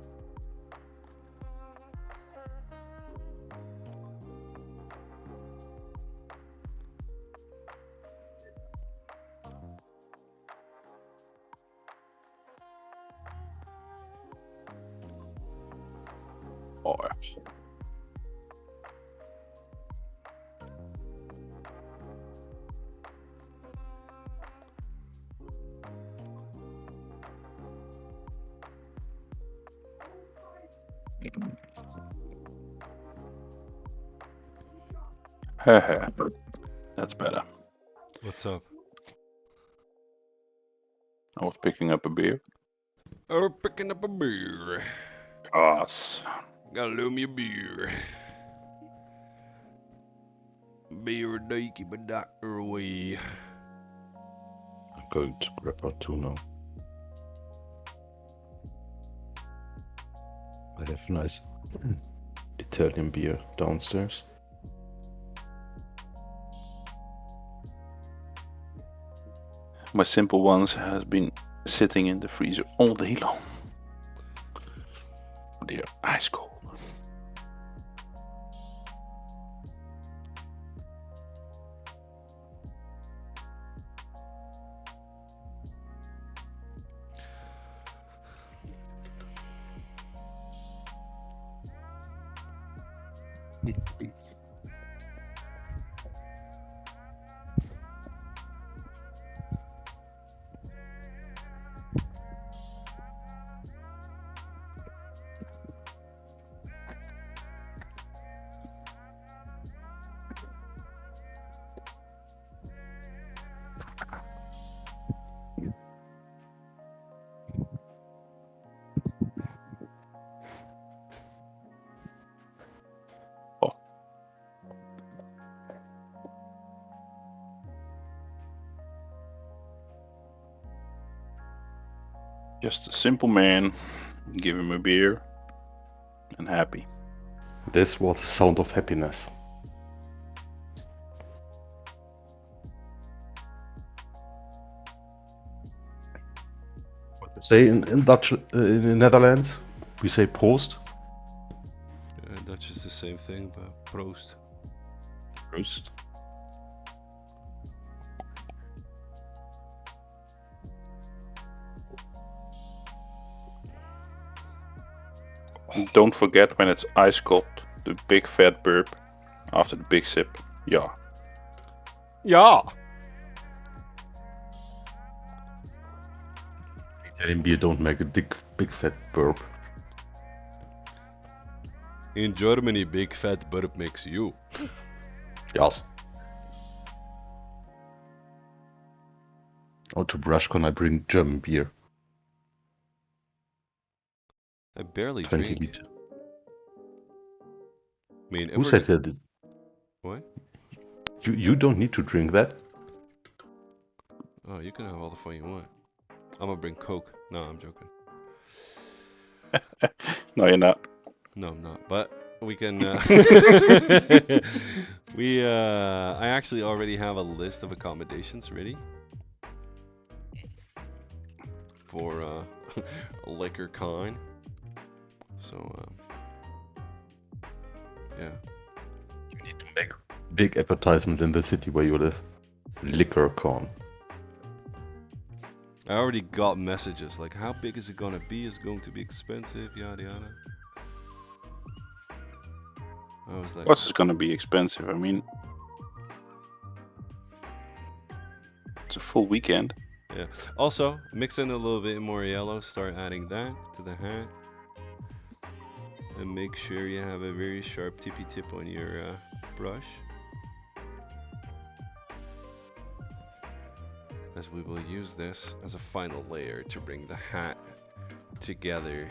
Oh, That's better. What's up? I was picking up a beer. Oh, picking up a beer. Yes. Gotta love me a beer. Beer dikey, but doctor away. I'm going to grab out 2 now. I have nice Italian beer downstairs. My simple ones has been sitting in the freezer all day long. They're ice cold. Just a simple man. Give him a beer. And happy. This was the sound of happiness. What you say in Dutch, in the Netherlands, we say proost. Dutch is the same thing, but proost. Proost. Don't forget when it's ice cold, the big fat burp after the big sip. Yeah. Yeah! Italian beer don't make a big fat burp. In Germany, big fat burp makes you. Yes. Oh, to Brushcon I bring German beer. I barely 20 drink. liter. I mean, Who said that? What? You don't need to drink that. Oh, you can have all the fun you want. I'm gonna bring Coke. No, I'm joking. No, you're not. No, I'm not. But we can. I actually already have a list of accommodations ready for Liquor Con. So, yeah. You need to make big advertisement in the city where you live. Liquor con. I already got messages like, how big is it gonna be? Is it going to be expensive? Yada yada. I was like, What's gonna be expensive? I mean, it's a full weekend. yeah. Also, mix in a little bit more yellow. Start adding that to the hat. And make sure you have a very sharp tippy tip on your brush. As we will use this as a final layer to bring the hat together.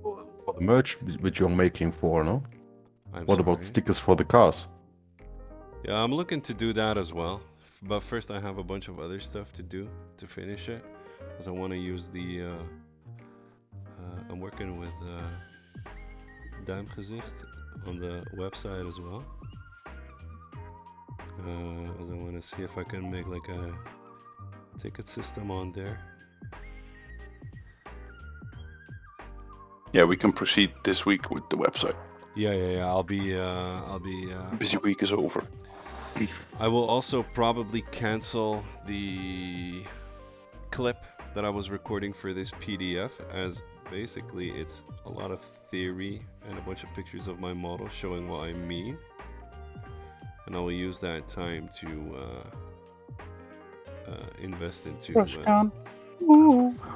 For the merch which you're making for, no? I'm What about sorry. stickers for the cars? Yeah, I'm looking to do that as well. But first I have a bunch of other stuff to do to finish it. Because I want to use the... I'm working with Duimgezicht on the website as well. As I want to see if I can make like a ticket system on there. Yeah, we can proceed this week with the website. Yeah. I'll be. Busy week is over. I will also probably cancel the clip that I was recording for this PDF, as basically it's a lot of theory and a bunch of pictures of my model showing what I mean. And I will use that time to invest into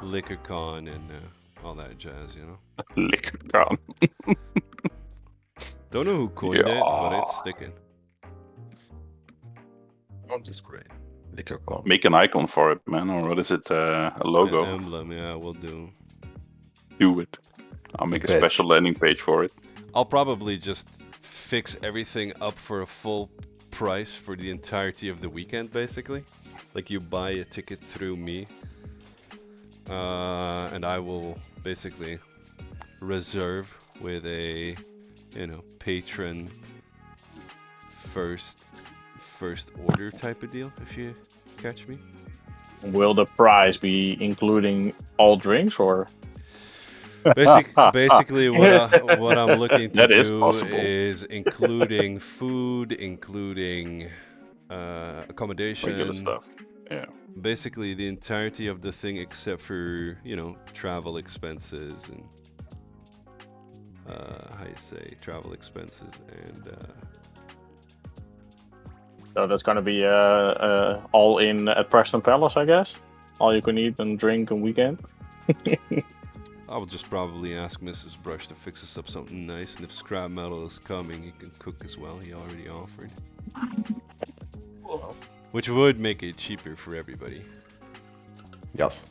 LiquorCon and all that jazz, you know. Liquor gun. Don't know who coined it, but it's sticking. Oh, that's great. Liquor con. Make an icon for it, man, or what is it? A logo. An emblem, yeah, we'll do. Do it. I'll make a badge. special landing page for it. I'll probably just fix everything up for a full price for the entirety of the weekend, basically. Like you buy a ticket through me, and I will basically reserve with a, you know, patron first order type of deal, if you catch me. Will the price be including all drinks or? Basically, what I'm looking to That is do possible. is including food, including accommodation, Regular stuff. Yeah. basically the entirety of the thing except for, you know, travel expenses and how you say, travel expenses and So that's gonna be all in at Preston Palace, I guess. All you can eat and drink on weekend. I will just probably ask Mrs. Brush to fix us up something nice, and if scrap metal is coming, he can cook as well. He already offered, which would make it cheaper for everybody. Yes.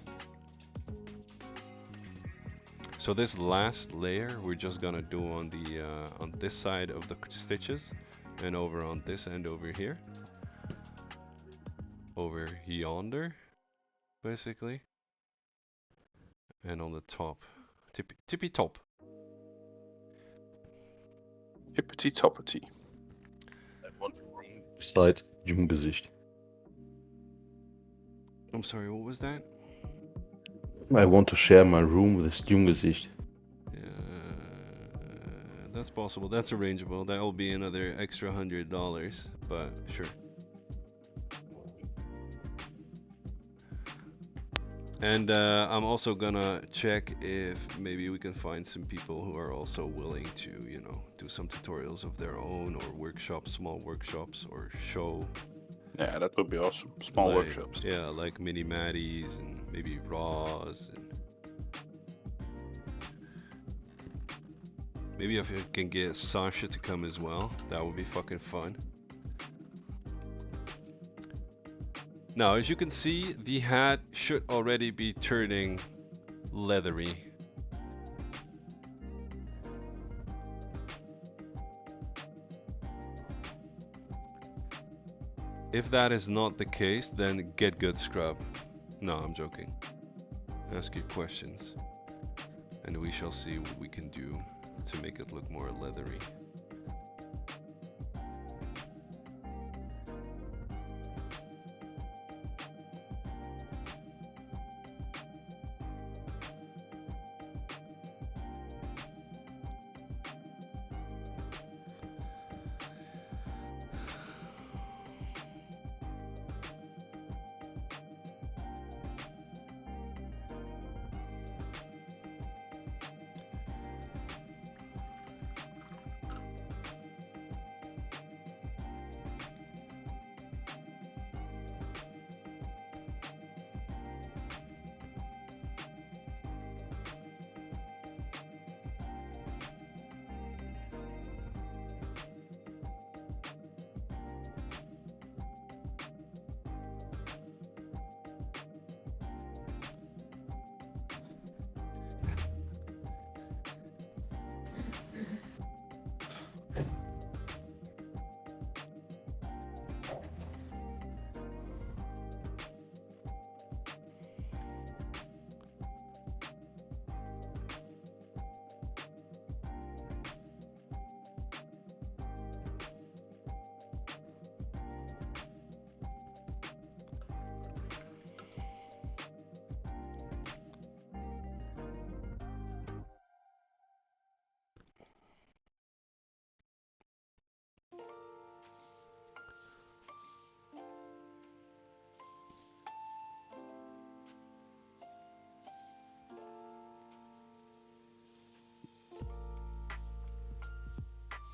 So this last layer we're just gonna do on the on this side of the stitches, and over on this end over here, over yonder, basically, and on the top, tippy top. Hippity toppity. Beside Junggesicht. I'm sorry, what was that? I want to share my room with Junggesicht. That's possible. That's arrangeable. That will be another extra $100, but sure. And I'm also gonna check if maybe we can find some people who are also willing to, you know, do some tutorials of their own, or workshops, small workshops, or show. Yeah, that would be awesome. Small like, workshops. Yeah, like mini Maddies and maybe Raws. And maybe if I can get Sasha to come as well, that would be fucking fun. Now, as you can see, the hat should already be turning leathery. If that is not the case, then get good, scrub. No, I'm joking. Ask your questions, and we shall see what we can do to make it look more leathery.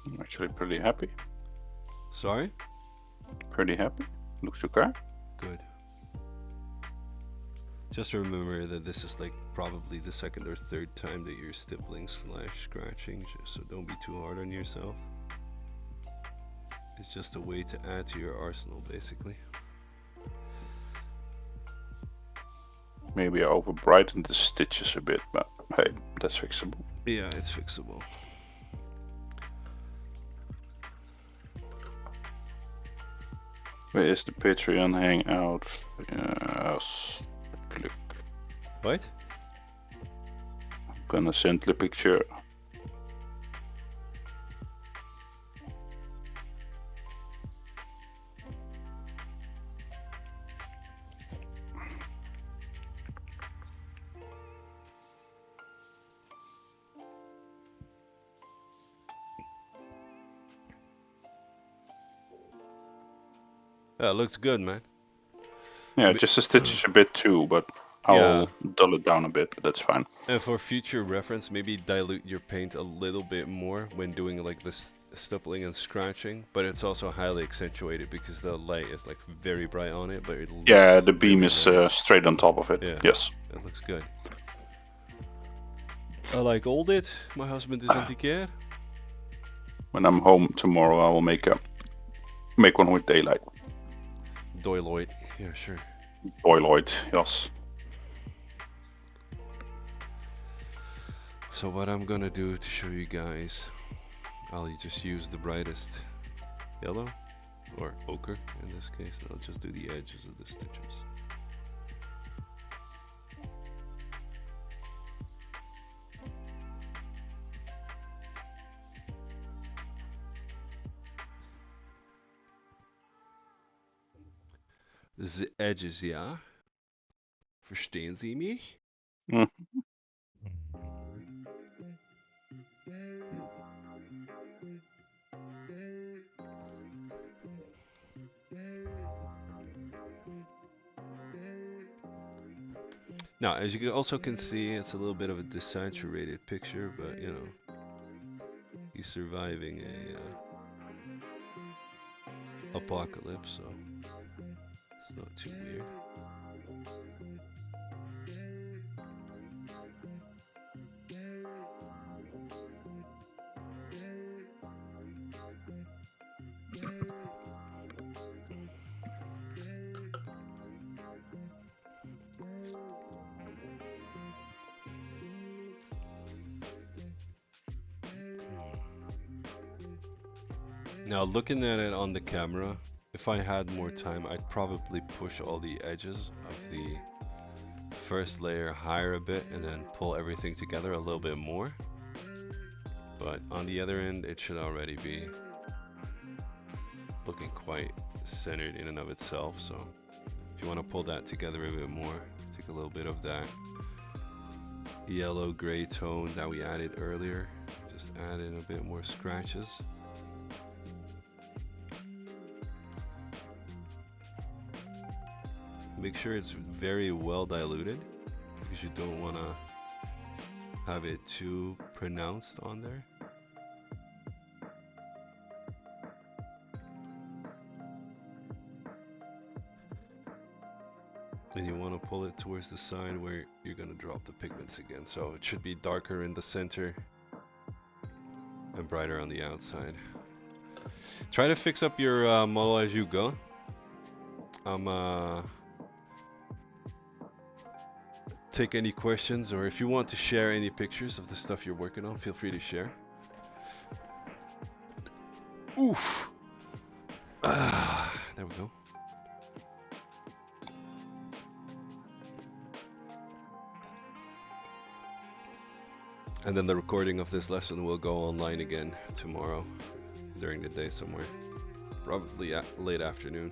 I'm actually pretty happy. Sorry? Pretty happy. Looks okay. Good. Just remember that this is like probably the second or third time that you're stippling / scratching, so don't be too hard on yourself. It's just a way to add to your arsenal, basically. Maybe I over brightened the stitches a bit, but hey, that's fixable. Yeah, it's fixable. Where is the Patreon hangout? Yes. Click. What? I'm gonna send the picture. Yeah, it looks good, man. Yeah, Ma- just the stitches a bit too, but Yeah. I'll dull it down a bit, but that's fine. And for future reference, maybe dilute your paint a little bit more when doing like this stippling and scratching, but it's also highly accentuated because the light is like very bright on it, but it looks Yeah, the beam really is nice. straight on top of it. Yeah. Yes. It looks good. I like all it. My husband isn't care. When I'm home tomorrow, I will make one with daylight. Doyloid. Yeah, sure. Boiloid, yes. So what I'm gonna do to show you guys, I'll just use the brightest yellow, or ochre in this case. I'll just do the edges of the stitches. The edges, ja? Verstehen Sie mich? Mm. Now, as you also can see, it's a little bit of a desaturated picture, but you know, he's surviving a apocalypse, so it's not too weird. Now, looking at it on the camera, if I had more time, I'd probably push all the edges of the first layer higher a bit and then pull everything together a little bit more. But on the other end, it should already be looking quite centered in and of itself. So if you want to pull that together a bit more, take a little bit of that yellow gray tone that we added earlier, just add in a bit more scratches. Make sure it's very well diluted because you don't want to have it too pronounced on there. And you want to pull it towards the side where you're going to drop the pigments again. So it should be darker in the center and brighter on the outside. Try to fix up your model as you go. Take any questions, or if you want to share any pictures of the stuff you're working on, feel free to share. Oof. There we go. And then the recording of this lesson will go online again tomorrow during the day somewhere, probably late afternoon.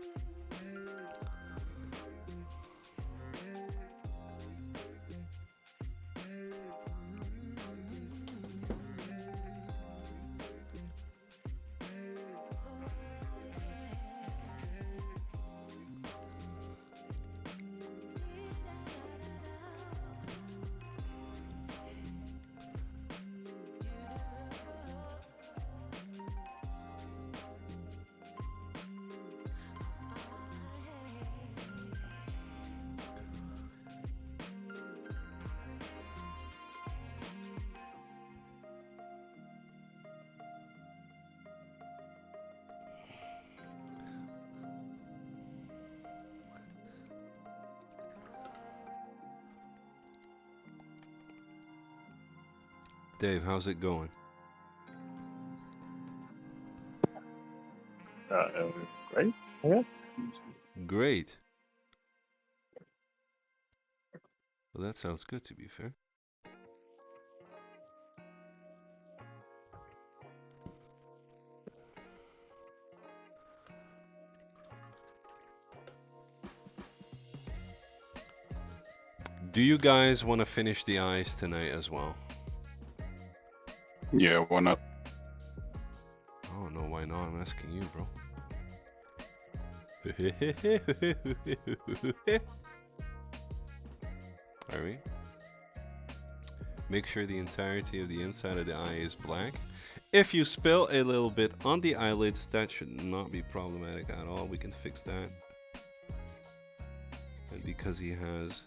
Dave, how's it going? Great. Yeah. Great. Well, that sounds good, to be fair. Do you guys want to finish the eyes tonight as well? Yeah, why not? I don't know why not. I'm asking you, bro. Alright. Make sure the entirety of the inside of the eye is black. If you spill a little bit on the eyelids, that should not be problematic at all. We can fix that. And because he has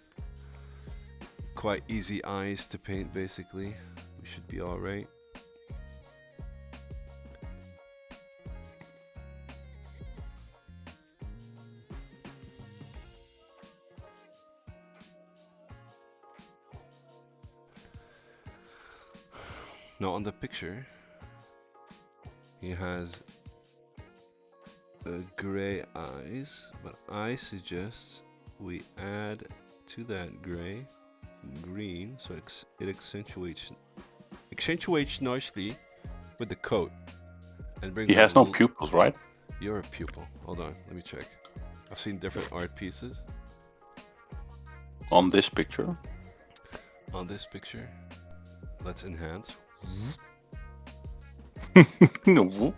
quite easy eyes to paint, basically, we should be alright. Now on the picture, he has gray eyes, but I suggest we add to that gray green, so it accentuates nicely with the coat, and brings He out has no pupils, right? You're a pupil. Hold on, let me check. I've seen different art pieces. On this picture. On this picture, let's enhance. No,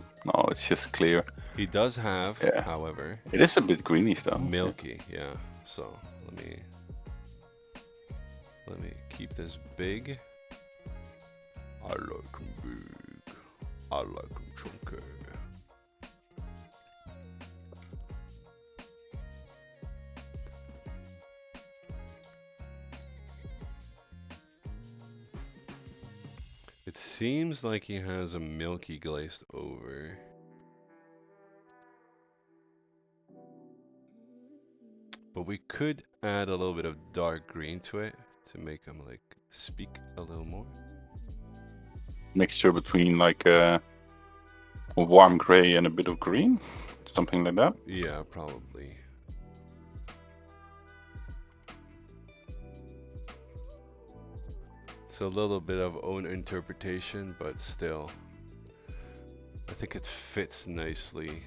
it's just clear. He does have, Yeah. however, It is a bit greenish though. milky, yeah. So let me keep this big. I like 'em big. I like 'em chunky. It seems like he has a milky glazed over. But we could add a little bit of dark green to it to make him like speak a little more. Mixture between like a warm gray and a bit of green, something like that. Yeah, probably. It's a little bit of own interpretation, but still, I think it fits nicely.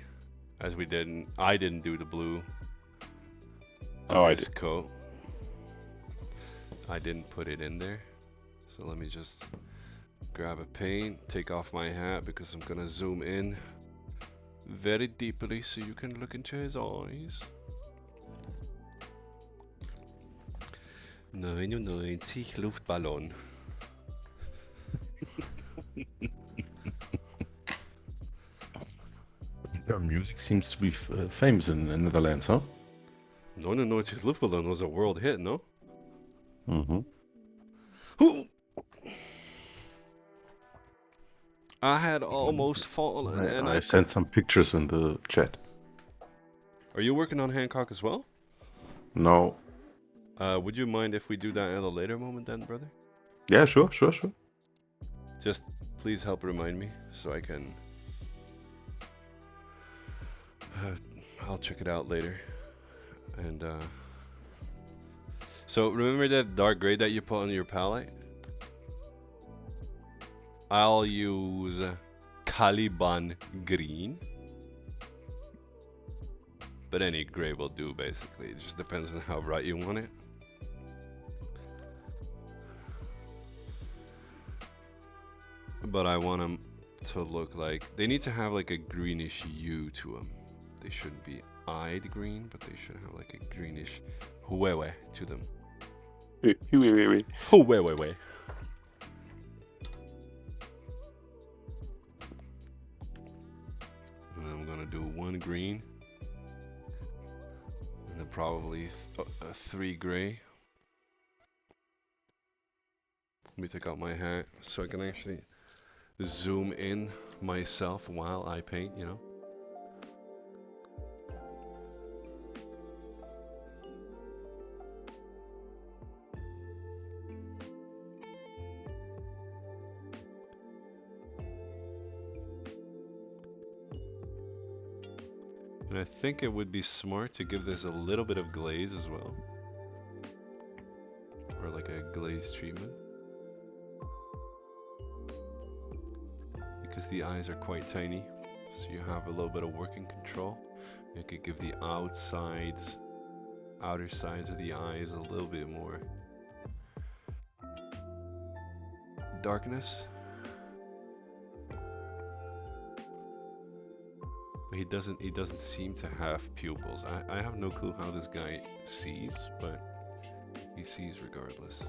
As I didn't do the blue Oh, on I this did. coat. I didn't put it in there. So let me just grab a paint, take off my hat because I'm gonna zoom in very deeply so you can look into his eyes. 99 Luftballon. Their music seems to be famous in the Netherlands, huh? 99 Luftballon was a world hit, no? Mm-hmm. Ooh! I had almost fallen, and I sent some pictures in the chat. Are you working on Hancock as well? No. Would you mind if we do that at a later moment then, brother? Yeah, sure. Just please help remind me so I can... I'll check it out later. And so remember that dark gray that you put on your palette? I'll use Caliban green. But any gray will do basically. It just depends on how bright you want it. But I want them to look like... They need to have like a greenish hue to them. They shouldn't be eyed green, but they should have like a greenish huewe to them. Huewe. And I'm gonna do one green. And then probably 3 gray. Let me take out my hat so I can actually zoom in myself while I paint, you know? And I think it would be smart to give this a little bit of glaze as well. Or like a glaze treatment. Because the eyes are quite tiny. So you have a little bit of working control. You could give the outer sides of the eyes a little bit more darkness. But he doesn't seem to have pupils. I have no clue how this guy sees, but he sees regardless.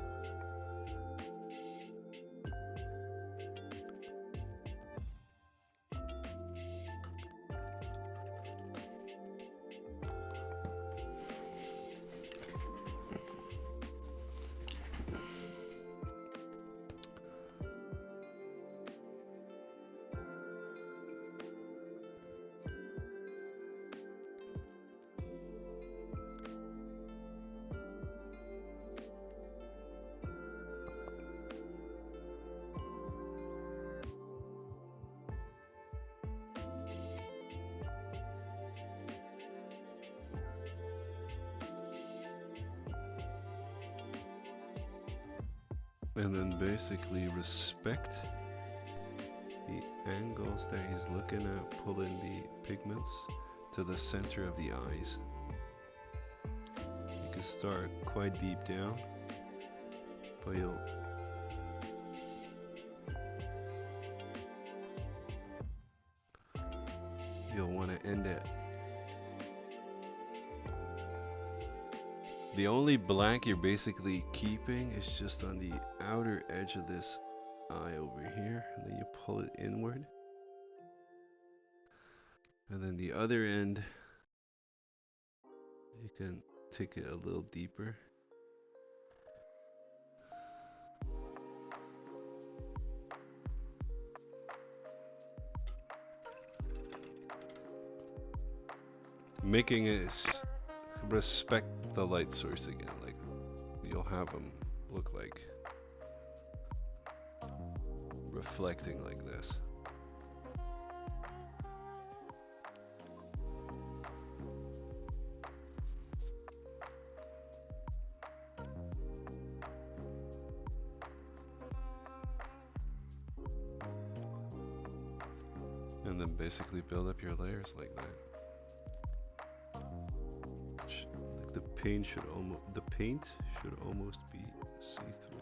And then basically respect the angles that he's looking at, pulling the pigments to the center of the eyes. You can start quite deep down, but you'll want to end it. The only blank you're basically keeping is just on the outer edge of this eye over here, and then you pull it inward. And then the other end, you can take it a little deeper. Making it respect the light source again, like you'll have them look like reflecting like this. And then basically build up your layers like that. Like the paint should almost be see-through.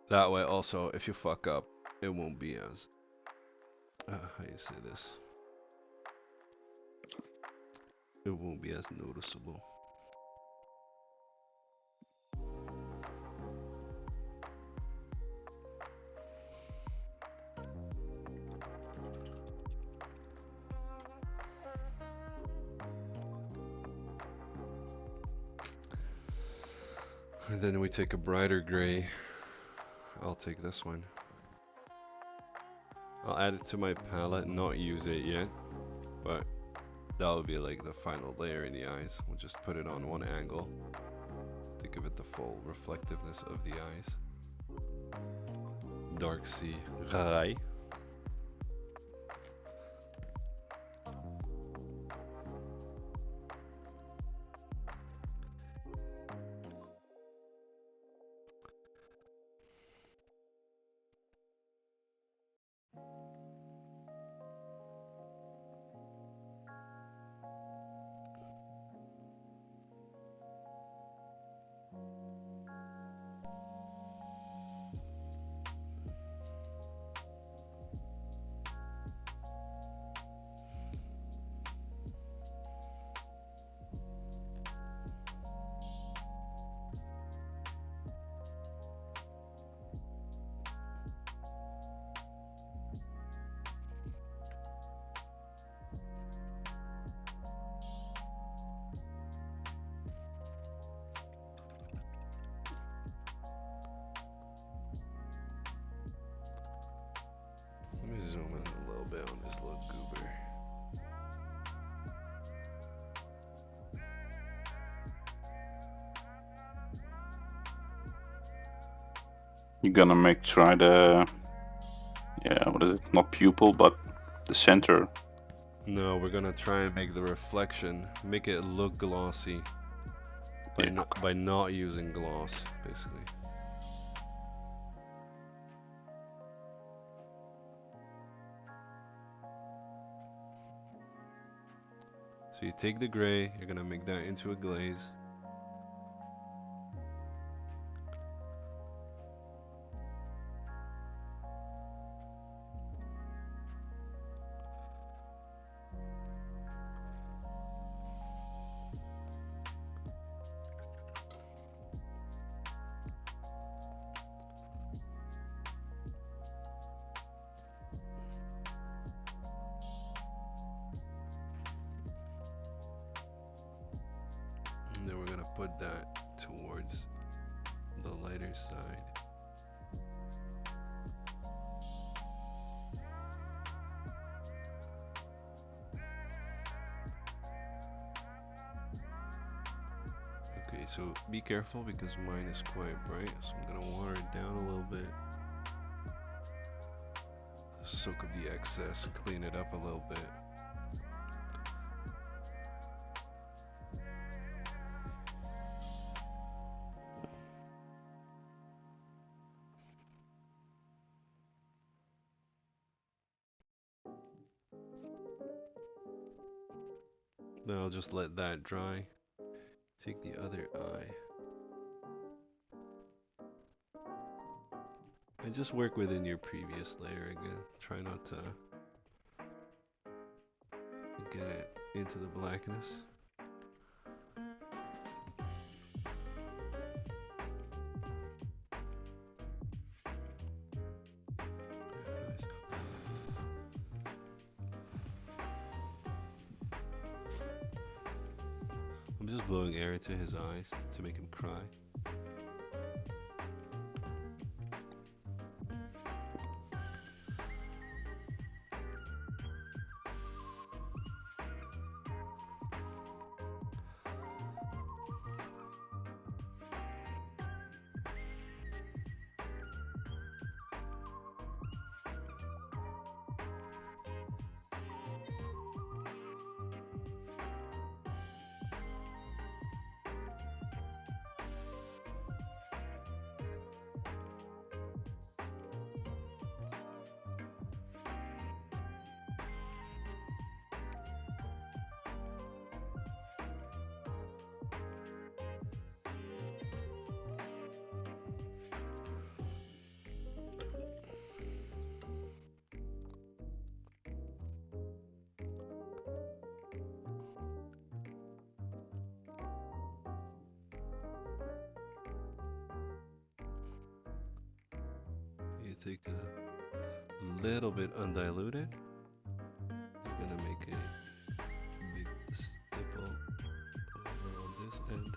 That way also, if you fuck up, it won't be as how you say this? It won't be as noticeable. And then we take a brighter gray. I'll take this one. I'll add it to my palette, not use it yet, but that'll be like the final layer in the eyes. We'll just put it on one angle to give it the full reflectiveness of the eyes. Dark sea, rai. Let me zoom in a little bit on this little goober. You're gonna try the, yeah, what is it? Not pupil, but the center. No, we're gonna try and make the reflection, make it look glossy Yeah. by not using gloss, basically. So you take the gray, you're gonna make that into a glaze. And then we're gonna put that towards the lighter side. Okay, so be careful because mine is quite bright, so I'm gonna water it down a little bit. Soak up the excess, clean it up a little bit. Then I'll just let that dry. Take the other eye. And just work within your previous layer again. Try not to get it into the blackness. Nice. I'm just blowing air into his eyes to make him cry. You take a little bit undiluted. You're gonna make a big stipple over on this end,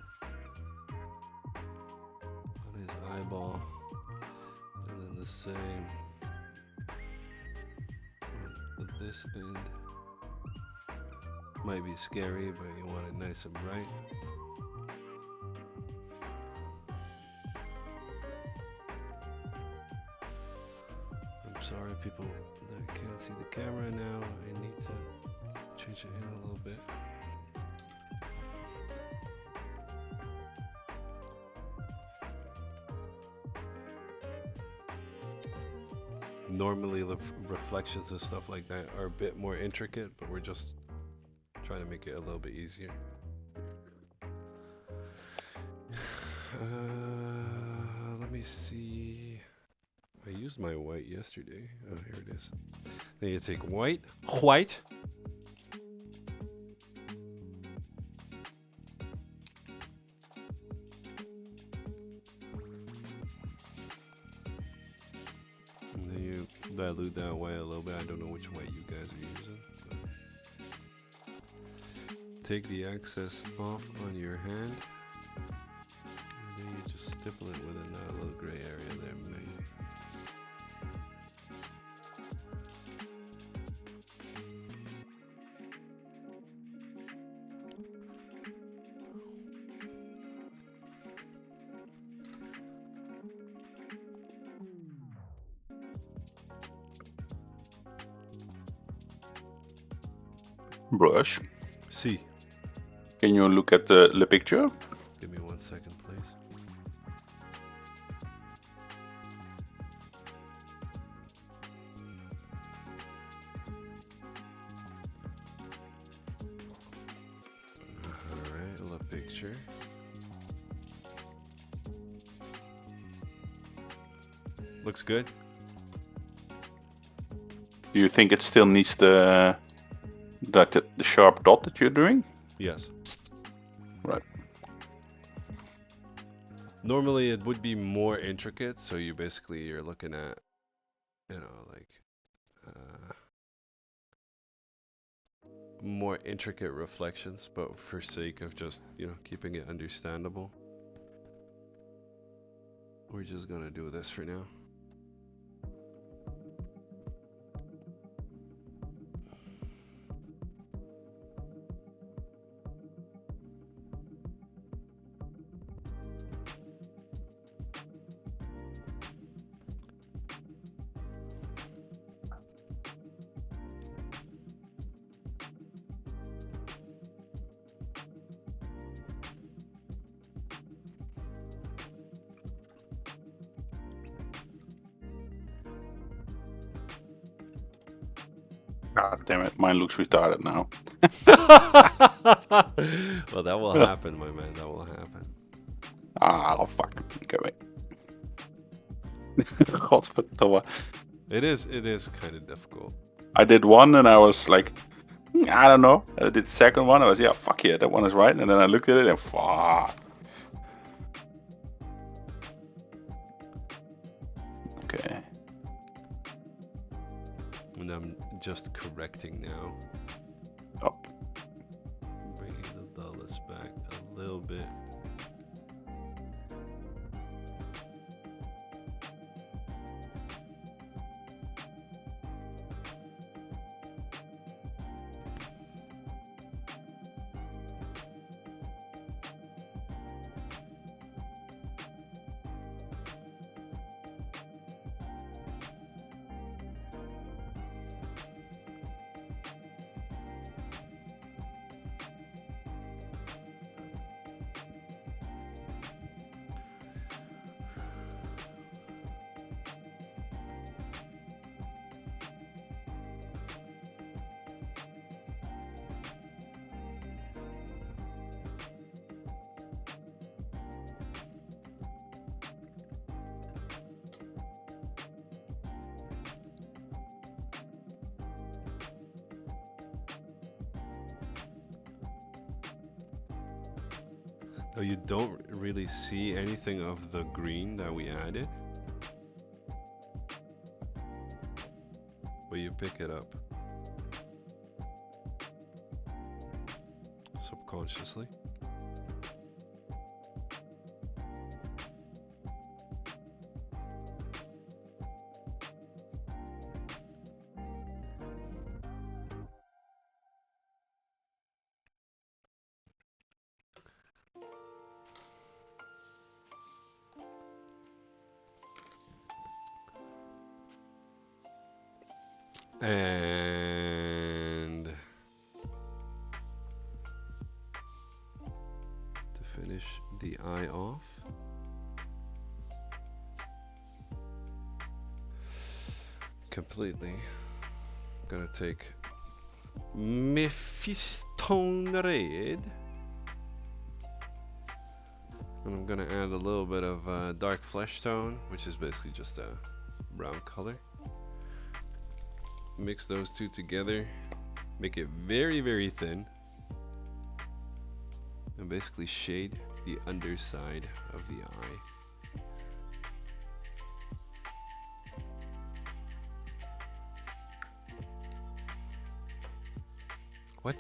on his eyeball, and then the same on this end. Might be scary, but you want it nice and bright. I'm sorry, people that can't see the camera now. I need to change it in a little bit. Normally the reflections and stuff like that are a bit more intricate, but we're just trying to make it a little bit easier. Let me see. I used my white yesterday. Oh, here it is. Then you take white. And then you dilute that white a little bit. I don't know which white you guys are using. But take the excess off on your hand. And then you just stipple it within that little gray area there, maybe. brush. See. Can you look at the picture? Give me 1 second, please. Alright, the picture. Looks good. Do you think it still needs the sharp dot that you're doing? Yes. Right. Normally it would be more intricate, so you're looking at, you know, like more intricate reflections, but for sake of just, you know, keeping it understandable, we're just gonna do this for now. God damn it, mine looks retarded now. Well, that will happen, my man. That will happen. Ah, fuck. Okay, wait. Godverdomme. It is kind of difficult. I did one and I was like, I don't know. I did the second one. I was, yeah, fuck yeah, that one is right. And then I looked at it and fuck. Okay. And I'm just correcting now. Oh. Bringing the dollars back a little bit. Oh, you don't really see anything of the green that we added, but you pick it up subconsciously. And to finish the eye off, completely, I'm gonna take Mephistone Red, and I'm gonna add a little bit of dark flesh tone, which is basically just a brown color. Mix those two together, make it very, very thin, and basically shade the underside of the eye. What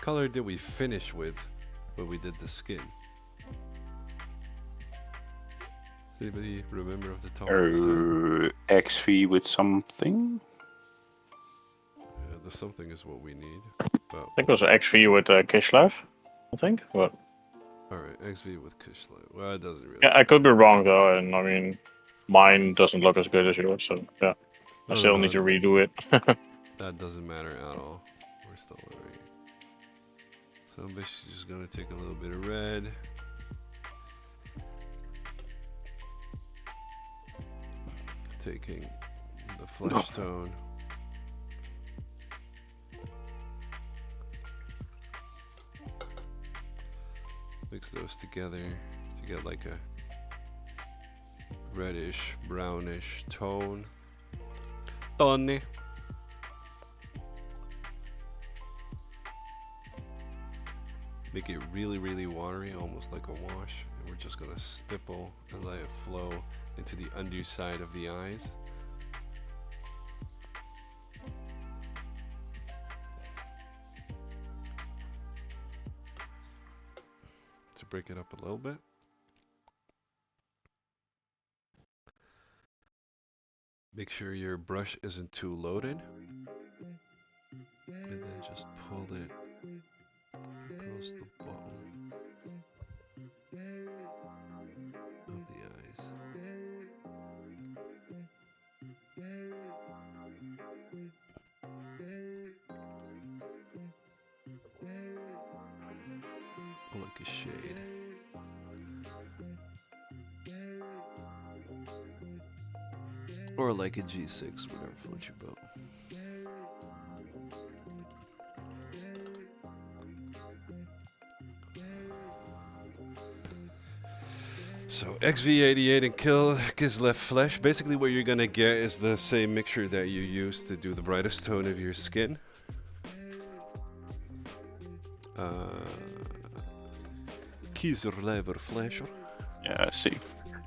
color did we finish with when we did the skin? Does anybody remember off the top of his head? XV with something? Yeah, the something is what we need. But I think it was XV with Kislev, I think. But alright, XV with Kislev. Well, it doesn't really. yeah, I could be wrong though, and I mean, mine doesn't look as good as yours, so yeah. I still need to redo it. that doesn't matter at all. We're still right. So I'm basically just gonna take a little bit of red. Taking the flesh tone. Mix those together to get like a reddish, brownish tone. Tony. Make it really, really watery, almost like a wash. And we're just gonna stipple and let it flow into the underside of the eyes. To break it up a little bit. Make sure your brush isn't too loaded. And then just pull it across the bottom of the eyes. Like a shade. Or like a G6, whatever floats your boat. So XV88 and Kislev Flesh, basically what you're gonna get is the same mixture that you use to do the brightest tone of your skin. Kislev Flesh. Yeah, I see.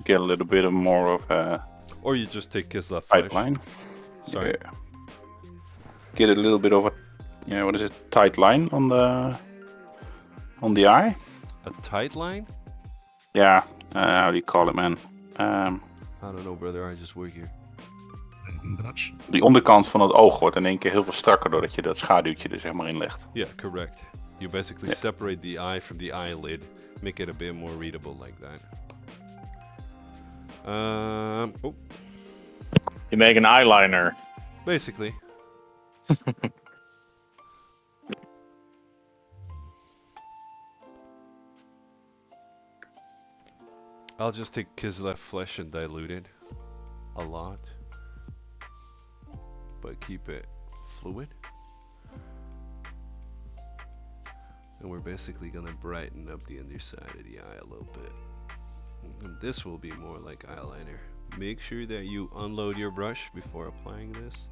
Get a little bit of more of a Or you just take Kislev Flesh. tight line. Sorry. Yeah. Get a little bit of a, what is it? Tight line on the eye. A tight line? Yeah. How do you call it, man? I don't know, brother. I just work here. Die onderkant van het oog wordt in één keer heel veel strakker doordat je dat schaduwtje er zeg maar in legt. Yeah, correct. You basically separate the eye from the eyelid, make it a bit more readable like that. Oh, You make an eyeliner. basically. I'll just take Kislev Flesh and dilute it a lot, but keep it fluid. And we're basically gonna brighten up the underside of the eye a little bit. And this will be more like eyeliner. Make sure that you unload your brush before applying this.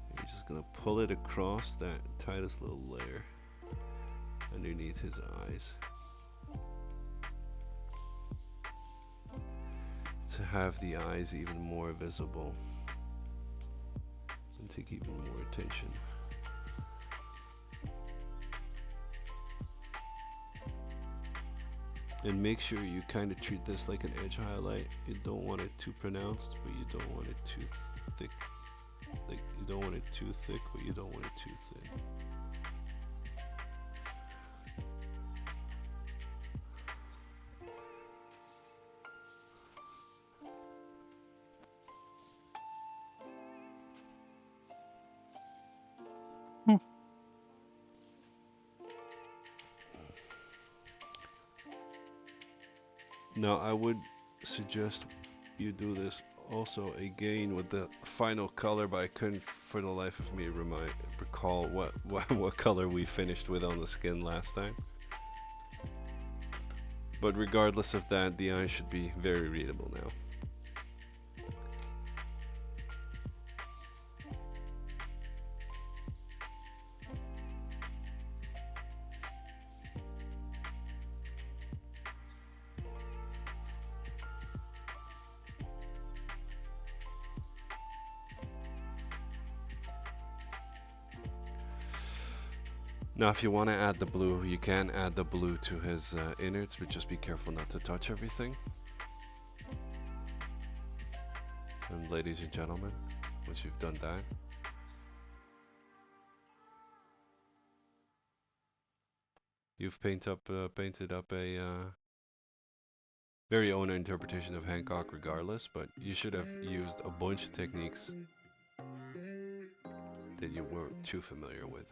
And you're just gonna pull it across that tightest little layer underneath his eyes. To have the eyes even more visible and take even more attention. And make sure you kind of treat this like an edge highlight. You don't want it too pronounced, but you don't want it too thick. Like, you don't want it too thick, but you don't want it too thin. Now I would suggest you do this also again with the final color, but I couldn't for the life of me recall what color we finished with on the skin last time. But regardless of that, the eye should be very readable now. Now if you want to add the blue, you can add the blue to his innards, but just be careful not to touch everything. And ladies and gentlemen, once you've done that, you've painted up a very own interpretation of Hancock regardless, but you should have used a bunch of techniques that you weren't too familiar with.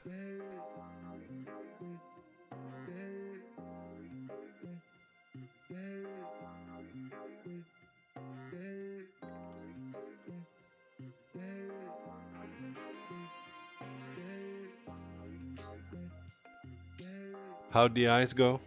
How'd the eyes go?